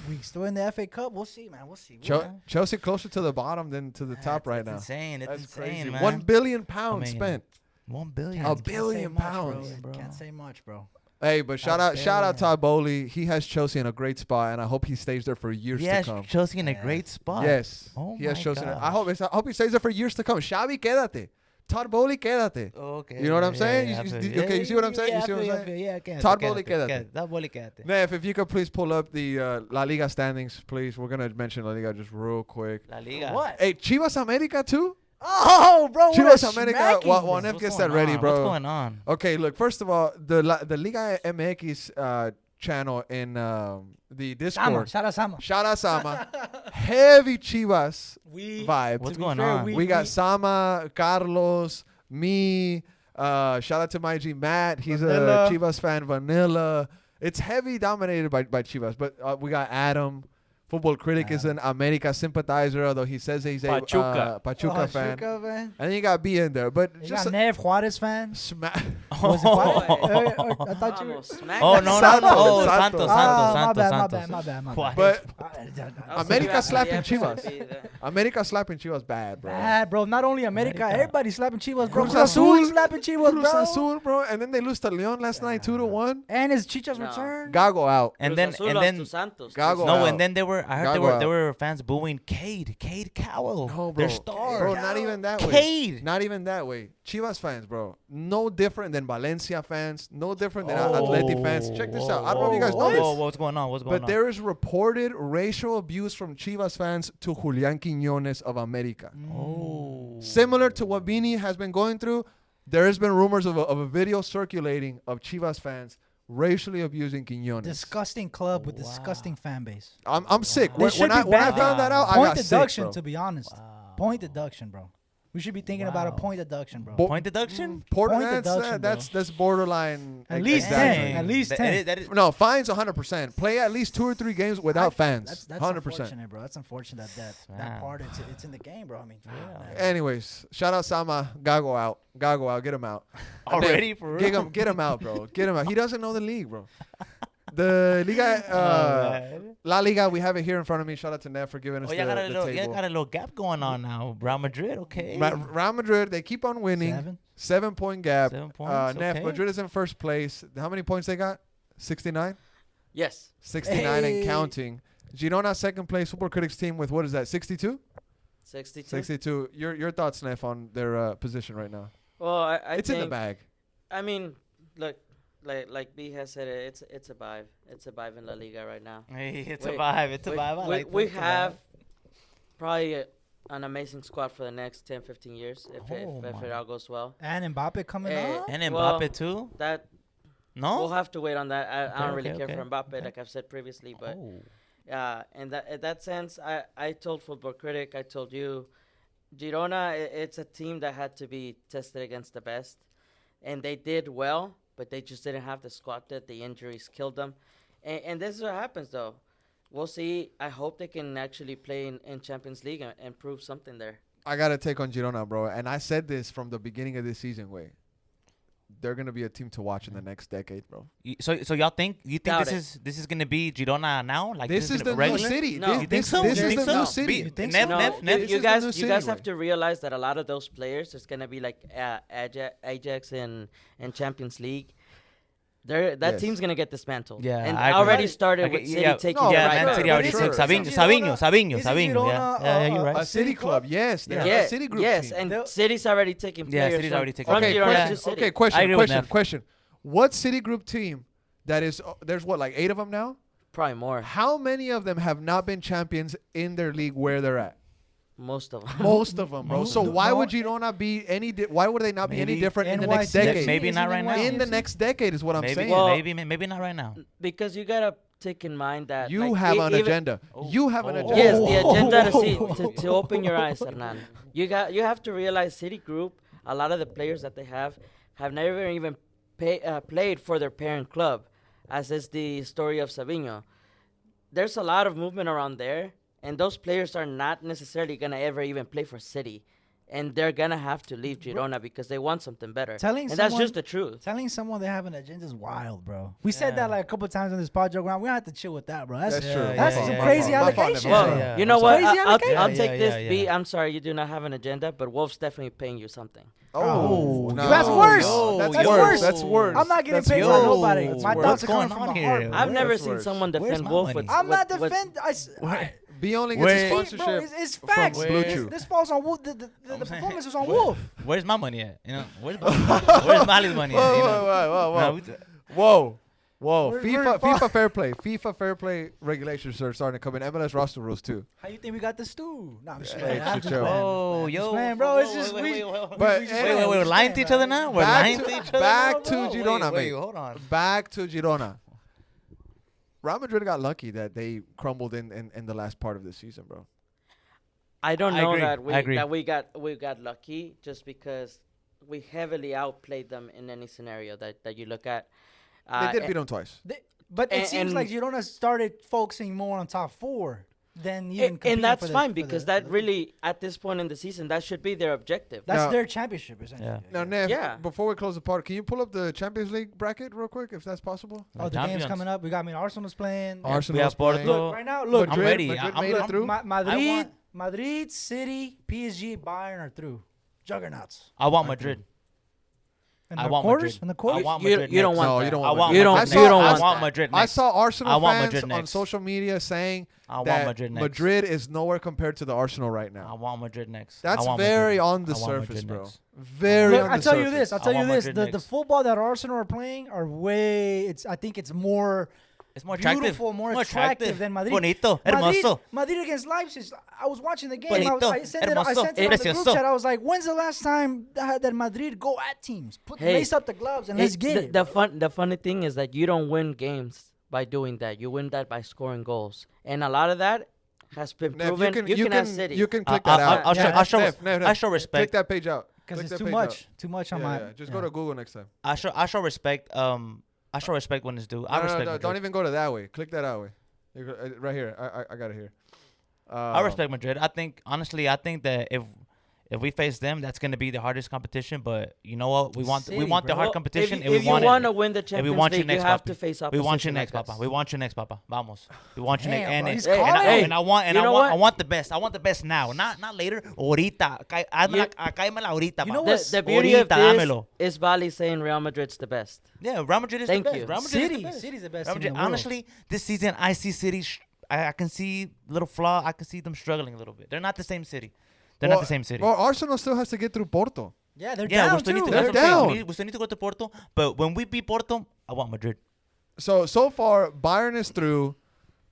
We still in the FA Cup. We'll see, man. We'll see.
Chelsea closer to the bottom than to the top right now.
Insane. It's
That's
insane,
crazy.
man.
£1 billion pounds
I mean,
spent.
1 billion.
A
Can't
billion
say much,
pounds.
bro.
Bro.
Can't say much, bro.
Hey, but shout
That's
out
billion.
Todd Bowley. He has Chelsea in a great spot, and I hope he stays there for years
He
to
has
come.
Chelsea in a
Yeah.
great spot.
Yes,
Oh
he has
my
Chelsea.
gosh.
I hope he stays there for years to come. Xavi, quédate. Todd Bowley, quédate.
Okay.
You know what I'm saying?
Yeah,
You
absolutely.
okay, you see what I'm saying? You see what I'm saying? Todd Bowley, quédate.
Todd Bowley, quédate.
Neff, if you could please pull up the La Liga standings, please. We're gonna mention La Liga just real quick.
La Liga.
What?
Hey, Chivas America too?
Oh, bro. what a
Chivas America.
smacking,
While
bro.
Neff
What's
gets
going
that ready,
on?
bro.
What's going on?
Okay, look. First of all, the Liga MX channel in the Discord.
Shout out Sama.
Shout out Sama. Heavy Chivas
We
vibe.
What's
to be
going
fair,
on?
We got Sama, Carlos, me. Shout out to my G Matt. He's
Vanilla.
a Chivas fan. Vanilla. It's heavy dominated by Chivas, but we got Adam. Football critic is an America sympathizer, although he says he's a
Pachuca.
Pachuca fan.
Pachuca, man.
And then you got B in there, but
You
just
got Nev Juarez fan.
smack.
Was it Juarez?
Oh.
I thought you were.
Vamos, smack
Oh,
that.
no, no,
Santos,
no. Oh,
Santos.
Santos,
Ah,
Santos,
my
Santos.
bad.
Juarez.
But
I'll see
America
you after the
slapping
episode,
Chivas.
be there.
America slapping Chivas bad, bro.
Bad, bro. Not only America,
America.
everybody slapping Chivas, bro.
Cruz
Cruz Azul
Azul.
slapping Chivas,
Cruz
bro.
Azul, bro. And then they lose to Leon last night, 2-1.
And it's Chicha's
No.
return.
Gago out.
And
Cruz
then
Azul
and
lost
then
to Santos.
Gago
no,
out.
and then I heard
Gago
there
out.
were fans booing Cade Cowell.
No, bro.
Their star.
Bro, not even that way.
Cade.
Not even that way. Chivas fans, bro. No different than Valencia fans. No different than
Oh.
Atleti fans. Check this out. I don't know if you guys know
Whoa,
this.
what's going on? What's going
But
on?
there is reported racial abuse from Chivas fans to Julian Quiñones of America.
Oh.
Similar to what Vini has been going through, there has been rumors of a video circulating of Chivas fans racially abusing Quiñones.
Disgusting club with
Wow.
disgusting fan base.
I'm sick.
They should
When I
be
when I
banned.
found that out, I
Point
got sick,
deduction,
bro.
to be honest.
Wow.
Point deduction, bro. We should be thinking about a
Wow.
point deduction, bro.
Bo-
Point deduction?
Point
Point
that's,
deduction, bro.
that's borderline.
At least 10.
exaggerating.
At least
That
10.
is- that is-
No, fines 100%. Play at least 2 or 3 games without fans.
That's
100%.
unfortunate, bro. That's unfortunate that
Wow.
that part it's in the game, bro. I mean,
Yeah.
man.
Anyways, shout out Sama. Gago out. Gago out. Get him out.
Already, for real?
Get him out, bro. Get him out. He doesn't know the league, bro. The Liga,
man.
La Liga, we have it here in front of me. Shout out to Neff for giving us
Oh, y'all got a
the
little,
table.
got a little gap going on now. Real Madrid, okay.
Real Madrid, they keep on winning.
7.
7-point gap.
7 points,
Neff,
okay.
Madrid is in first place. How many points they got? 69?
Yes.
69
Hey.
and counting. Girona second place. Football Critics team with what is that? 62?
62.
62. Your thoughts, Neff, on their position right now?
Well, I
It's
think,
in the bag.
I mean, look, like B has said, it's a vibe. It's a vibe in La Liga right now.
Hey, it's
We-
a vibe. It's a
we,
vibe. I
we,
like
we
that. It's a
have
vibe.
probably an amazing squad for the next 10, 15 years if
Oh
it
my.
all goes well.
And Mbappe coming
Eh,
up.
And Mbappe
well,
too.
That
No.
we'll have to wait on that. I don't
Okay,
really care
okay,
for Mbappe,
okay.
like I've said previously, but
Oh.
in that sense, I told Football Critic, I told you, Girona, it's a team that had to be tested against the best, and they did well, but they just didn't have the squad that the injuries killed them, and this is what happens though. We'll see. I hope they can actually play in Champions League and prove something there.
I got to take on Girona, bro. And I said this from the beginning of this season, wait. They're going to be a team to watch in the next decade, bro.
So y'all think
Doubt
this is gonna be Girona now? Like
This is
gonna
the
be
new
regular?
city.
No.
This,
You think
this,
so?
this
You
is
think
the
so?
new city.
You think
Nev,
so?
Nev, Nev.
This
You
is the
guys,
new
you
city,
guys
way.
have to realize that a lot of those players, it's gonna be like Ajax in Champions League. That
Yes.
team's gonna get dismantled.
Yeah,
and
I agree.
already started
Okay,
with City
yeah.
taking
No,
it
Yeah,
right
Man
back.
City
But
already
sure.
took
Isn't
Savinho.
Isn't
Yeah,
Girona,
yeah, you're
A
right.
city club, yes. They're
Yeah.
a city group
Yes,
team.
and
They'll-
City's already taking
Yeah,
players
City's
from,
already taking
from
Okay,
players.
Girona
Yeah.
to City.
okay,
I
question,
agree with Neff.
question. What city group team that is, there's what, like 8 of them now?
Probably more.
How many of them have not been champions in their league where they're at?
Most of them.
Most of them, bro.
Most
So
of-
why
no,
would Girona be any? Why would they not be any
Maybe
different in the next
NYC
decade?
Maybe
isn't
not right now.
In the
NYC?
next decade is what I'm
Maybe,
saying.
Well-
maybe not right now.
Because you gotta take in mind that
You
like,
have an
even-
agenda.
Oh.
You have an
Oh.
agenda.
Yes, the agenda to
Oh.
see to open your eyes, Hernan. You have to realize City Group. A lot of the players that they have never even played for their parent club, as is the story of Savinho. There's a lot of movement around there, and those players are not necessarily gonna ever even play for City, and they're gonna have to leave Girona because they want something better.
Telling
and that's
someone-
just the truth.
Telling someone they have an agenda is wild, bro. We said
Yeah.
that like a couple times on this podcast. We don't have to chill with that, bro. That's
That's true.
That's
My
some
fault,
crazy
my fault, my
allegations.
fault.
Well,
bro.
Yeah,
you know
I'm
what?
sorry.
I'll
Crazy
take this.
yeah.
B, I'm sorry you do not have an agenda, but Wolf's definitely paying you something.
Oh, no.
That's worse.
No,
That's
that's
worse.
worse. That's worse.
I'm not getting
That's
paid
worse.
for nobody.
That's
My
worse.
thoughts are
What's
coming
going
from
on
the
here?
heart.
I've
bro.
never
That's
seen
worse.
someone
Where's
defend
my
Wolf
money?
with.
I'm not
with-
defending.
B only
Where-
gets
See,
a
Bro,
sponsorship.
it's
from
facts.
Blue
This-
Chew.
This falls on Wolf. The
I'm saying-
performance was on Wolf.
Where's my money at? You know, where's Mali's money at? You know?
Whoa.
No,
Whoa. Whoa.
We're-
FIFA
we're-
FIFA fair play. FIFA fair play regulations are starting to come in. MLS roster rules too.
How you think we got the stew? Nah, I'm just
Yeah,
playing.
it's
I'm
a
just
joke.
playing.
Oh,
Just
yo,
playing, bro. It's
wait,
just
wait,
we.
wait, wait,
But
we just
hey,
playing.
Wait,
We
we're
just
lying to
playing,
each other
man.
now? We're
Back
lying
to-
to each other
back
now,
to
bro?
Girona,
Wait,
mate.
hold on.
Back to Girona. Real Madrid got lucky that they crumbled in the last part of the season, bro.
I don't
I
know
agree.
that
I agree.
we got lucky just because we heavily outplayed them in any scenario that you look at.
They did beat them twice.
But it
And-
seems
and-
like Girona started focusing more on top four than even competing
and that's
for the-
fine
for
because
the-
that really at this point in the season that should be their objective.
That's
Now-
their championship essentially.
Yeah.
Now, Nev,
Yeah.
before we close the pod, can you pull up the Champions League bracket real quick, if that's possible?
Oh, the
Champions.
game's coming up. We got Arsenal's playing.
Arsenal's
we have
playing.
Porto.
Look, right now, look.
I'm ready.
Madrid
I'm-
made it
I'm-
through.
Madrid, Madrid, City, PSG, Bayern are through. Juggernauts.
I want Madrid.
In
I
the
want
quarters?
Madrid.
In the
I
quarters?
want
You-
Madrid
you don't
next.
want
No,
that.
you don't
I
want
want
You don't-
Madrid
you
next.
don't
I
want
want
that.
Madrid
I
next.
saw Arsenal
I want
fans
Madrid
on
next.
social media saying
I want
that
Madrid next.
Madrid is nowhere compared to the Arsenal right
I
now.
want Madrid next.
That's
I want
very
Madrid.
on the
I want
surface,
Madrid
bro.
next.
Very
Look,
on the
I'll tell you
surface.
this. I'll
I
tell you
want
this.
Madrid
The
next.
football that Arsenal are playing are way. I think it's more
It's more attractive.
beautiful, more attractive than Madrid.
Bonito.
Madrid,
Hermoso.
Madrid against Leipzig. I was watching the game.
Bonito,
I sent it on
hermoso,
the group
precioso.
chat. I was like, when's the last time that Madrid go at teams?
Hey,
Lace up the gloves and let's get it.
The funny thing is that you don't win games by doing that. You win that by scoring goals, and a lot of that has been
Nev,
proven. You can ask City.
You can click that out.
I'll show.
Yeah,
I'll show.
Nev, Nev,
I show
Click
respect.
that page out.
Because
Click
it's
that
too
page
much.
out.
Too much on
Yeah,
my.
yeah. Just go to Google next time.
I show respect. I show respect when it's due. I respect.
No,
Madrid.
don't even go to that way. Click that out way. Right here. I got it here.
I respect Madrid. I think honestly, I think that if we face them, that's going to be the hardest competition. But you know what? We want
City,
the
bro.
hard competition.
If you want to win the Champions
want you
League, you
next,
have
Papa.
to face
We
opposition.
want you next,
like us.
Papa. We want you next, Papa. Vamos. We want you
Damn,
next.
bro, he's calling.
And I want
You know what?
I want the best. I want the best now, not later. Ahorita. Cáimela ahorita.
You know
Papa.
what?
The beauty of
Ahorita,
this
dámelo.
is Bali saying Real Madrid's the best.
Yeah, Real Madrid is
Thank
the best.
you.
Real Madrid is the
City.
best.
City's the best
Real
team
Madrid-
in the world.
honestly, this season I see City. I can see little flaw. I can see them struggling a little bit. They're not the same city. They're not the same city.
Well, Arsenal still has to get through Porto.
Yeah, they're down too.
They're down.
We still need to go to Porto. But when we beat Porto, I want Madrid.
So far, Bayern is through.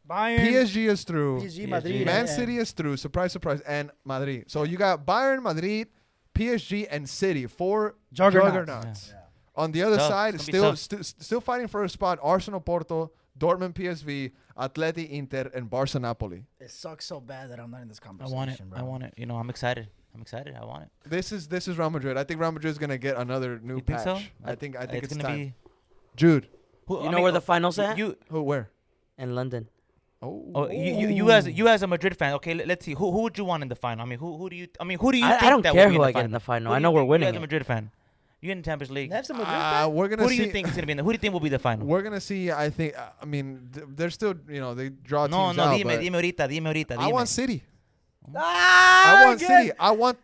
PSG is through.
PSG, Madrid,
Man City is through. Surprise, surprise. And Madrid. So you got Bayern, Madrid, PSG, and City. 4 juggernauts.
Yeah.
On the other side,
still
still fighting for a spot. Arsenal, Porto, Dortmund, PSV, Atleti, Inter, and Barca, Napoli.
It sucks so bad that I'm not in this
I
conversation.
want it.
Bro.
I want it. You know, I'm excited. I want it.
This is Real Madrid. I think Real Madrid is gonna get another new
You think
patch.
so?
I think it's
gonna
time.
be.
Jude.
You know where the finals at?
You
Where?
In London.
you as a Madrid fan. Okay, let's see. Who would you want in the final? I mean, who do you think
I don't
that
care
would be
who
in
I
the
get in the final.
Who
I
do
know
you
we're
think?
winning
You as a
it.
Madrid fan. You in the Champions League.
That's a Madrid fan?
We're gonna
Who
see.
do you think is gonna be in the? Who do you think will be the final?
We're gonna see. I think. I mean, they're still. They draw
No,
teams out.
dime ahorita.
I want City.
Ah,
I want City. I want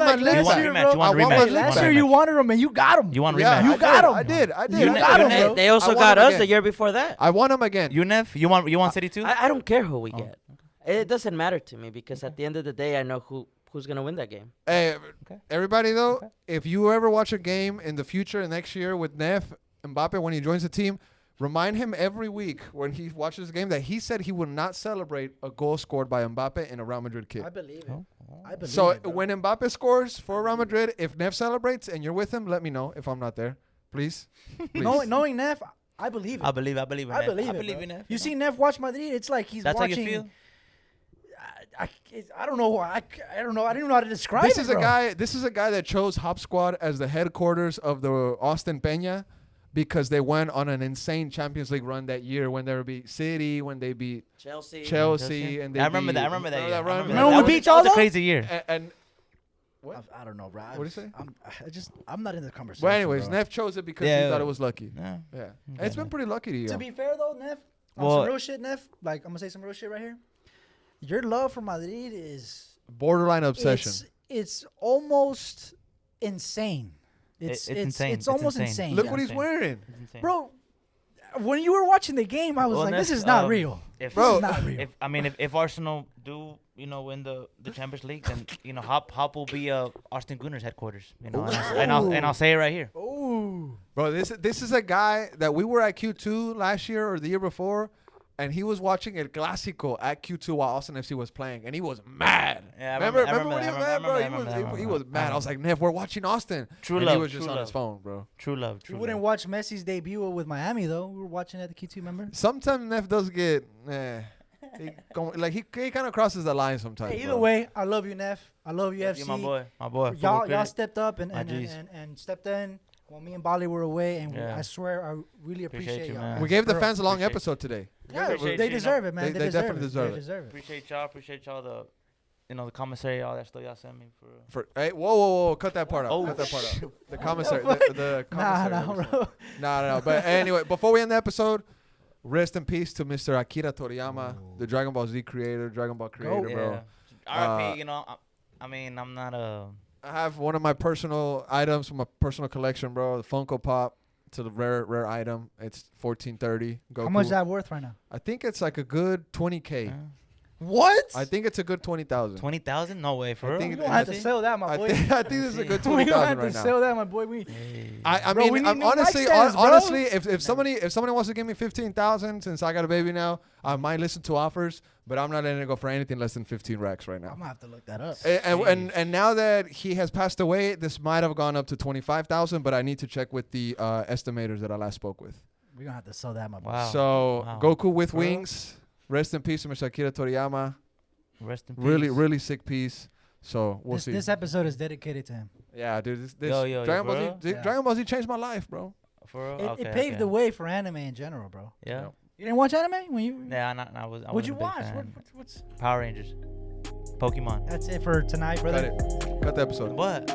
my
like
league
last
back.
year,
rematch. You want
I want my
rematch.
league
Last
back.
year you wanted them and you got them.
You want
Yeah,
rematch?
You got 'em.
I did.
You got 'em, bro.
They also
I want
got
them
us
again.
the year before that.
I want them again.
UNEF? You want City too?
I don't care who we
Oh,
get. It doesn't matter to me because at the end of the day, I know who's gonna win that game.
Hey,
Okay.
everybody though,
Okay.
if you ever watch a game in the future next year with Mbappe when he joins the team, remind him every week when he watches the game that he said he would not celebrate a goal scored by Mbappe in a Real Madrid kit.
I believe it.
Oh.
I believe
So
it, bro.
when Mbappe scores for Real Madrid, if Neff celebrates and you're with him, let me know if I'm not there, please.
knowing Neff, I believe it.
I believe in
I
Neff.
believe
I
it,
believe
bro.
in Neff.
You see Neff watch Madrid, it's like he's
That's how
watching.
you feel?
I don't know. I don't know. I don't even know how to describe
This
it,
is a
bro.
guy. This is a guy that chose Hop Squad as the headquarters of the Austin Peña because they went on an insane Champions League run that year when they beat City, when they beat
Chelsea.
Chelsea.
and they
I remember
beat-
that. I remember that.
Remember
year.
that run?
Remember we
That was-
beat
that was
y'all,
a crazy year.
And what?
I don't know, bro.
What'd you say?
I'm not in the conversation.
Well, anyways,
bro.
Neff chose it because
Yeah.
he thought it was lucky.
Yeah.
Yeah,
Okay.
it's been pretty lucky to you.
To be fair though, Neff, on
Well-
some real shit, Neff. Like I'm gonna say some real shit right here. Your love for Madrid is
Borderline obsession.
It's almost insane.
It's insane.
It's
It's
almost
insane.
insane.
Look
Yeah.
what he's
Insane.
wearing,
It's insane.
Bro, when you were watching the game, I was
Well,
like,
Neff,
this is not real.
If,
Bro,
This is not real.
if Arsenal do win the Champions League, then Hop will be Austin Gunner's headquarters. And I'll say it right here.
Ooh.
bro. This is a guy that we were at Q2 last year or the year before, and he was watching El Clásico at Q2 while Austin FC was playing, and he was mad.
Yeah, I
remember
remember
when he
that,
was
I
mad, bro?
remember that,
He was mad. I was like, Neff, we're watching Austin.
True
and
love.
he was just
true
on
love.
his phone, bro.
True love.
You
True
wouldn't
love.
watch Messi's debut with Miami though. We were watching at the Q2, remember?
Sometimes Neff does get, he kind of crosses the line sometimes.
Hey, either
bro.
way, I love you, Neff. I love you, FC.
You my boy. My boy.
Y'all
Football critic.
stepped up and
My G's.
stepped in when me and Bali were away, and
Yeah.
I swear I really
Appreciate
appreciate
you,
y'all.
man.
We gave the
Bro.
fans a long
Appreciate-
episode today.
Yeah,
Appreciate
they
you,
deserve it, man.
They definitely deserve
They
it.
deserve it.
Appreciate y'all. Appreciate y'all. The commissary, all that stuff y'all sent me for.
Hey, whoa, cut that part out.
Oh,
Cut that part
shit.
out. The commissary. the
Nah,
commissary.
bro.
No. But anyway, before we end the episode, rest in peace to Mr. Akira Toriyama, the Dragon Ball Z creator, Dragon Ball creator, bro.
RIP. I'm not a.
I have one of my personal items from my personal collection, bro. The Funko Pop. It's a rare item. It's 1430. Goku.
How much is that worth right now?
I think it's like a good 20K.
What?
I think it's a good 20,000.
20,000? No way, for
I
real.
think
We
it-
don't have to sell that, my
I
boy.
think this is a good
We don't
20,000
have to
right now.
sell that, my boy. We
I
Bro, we
mean,
need
I'm
new
honestly,
mic stands, bro.
honestly, if somebody wants to give me 15,000 since I got a baby now, I might listen to offers, but I'm not letting it go for anything less than 15 racks right
I'm
now.
gonna have to look that up.
And now that he has passed away, this might have gone up to 25,000, but I need to check with the estimators that I last spoke with.
We're gonna have to sell that, my boy.
Wow.
So
Wow.
Goku with
Bro.
wings. Rest in peace, Mr. Akira Toriyama.
Rest in peace.
Really sick piece. So we'll see.
This episode is dedicated to him.
Yeah, dude. This
Yo,
Dragon Ball
bro.
Z,
Yeah.
Dragon Ball Z changed my life, bro.
For real?
It
Okay,
paved
okay.
the way for anime in general, bro.
Yeah.
Yep.
You didn't watch anime when you?
Yeah, I was.
What'd you
wasn't a big
watch?
fan.
What's?
Power Rangers. Pokemon.
That's it for tonight,
Cut
brother.
it. Cut the episode.
What?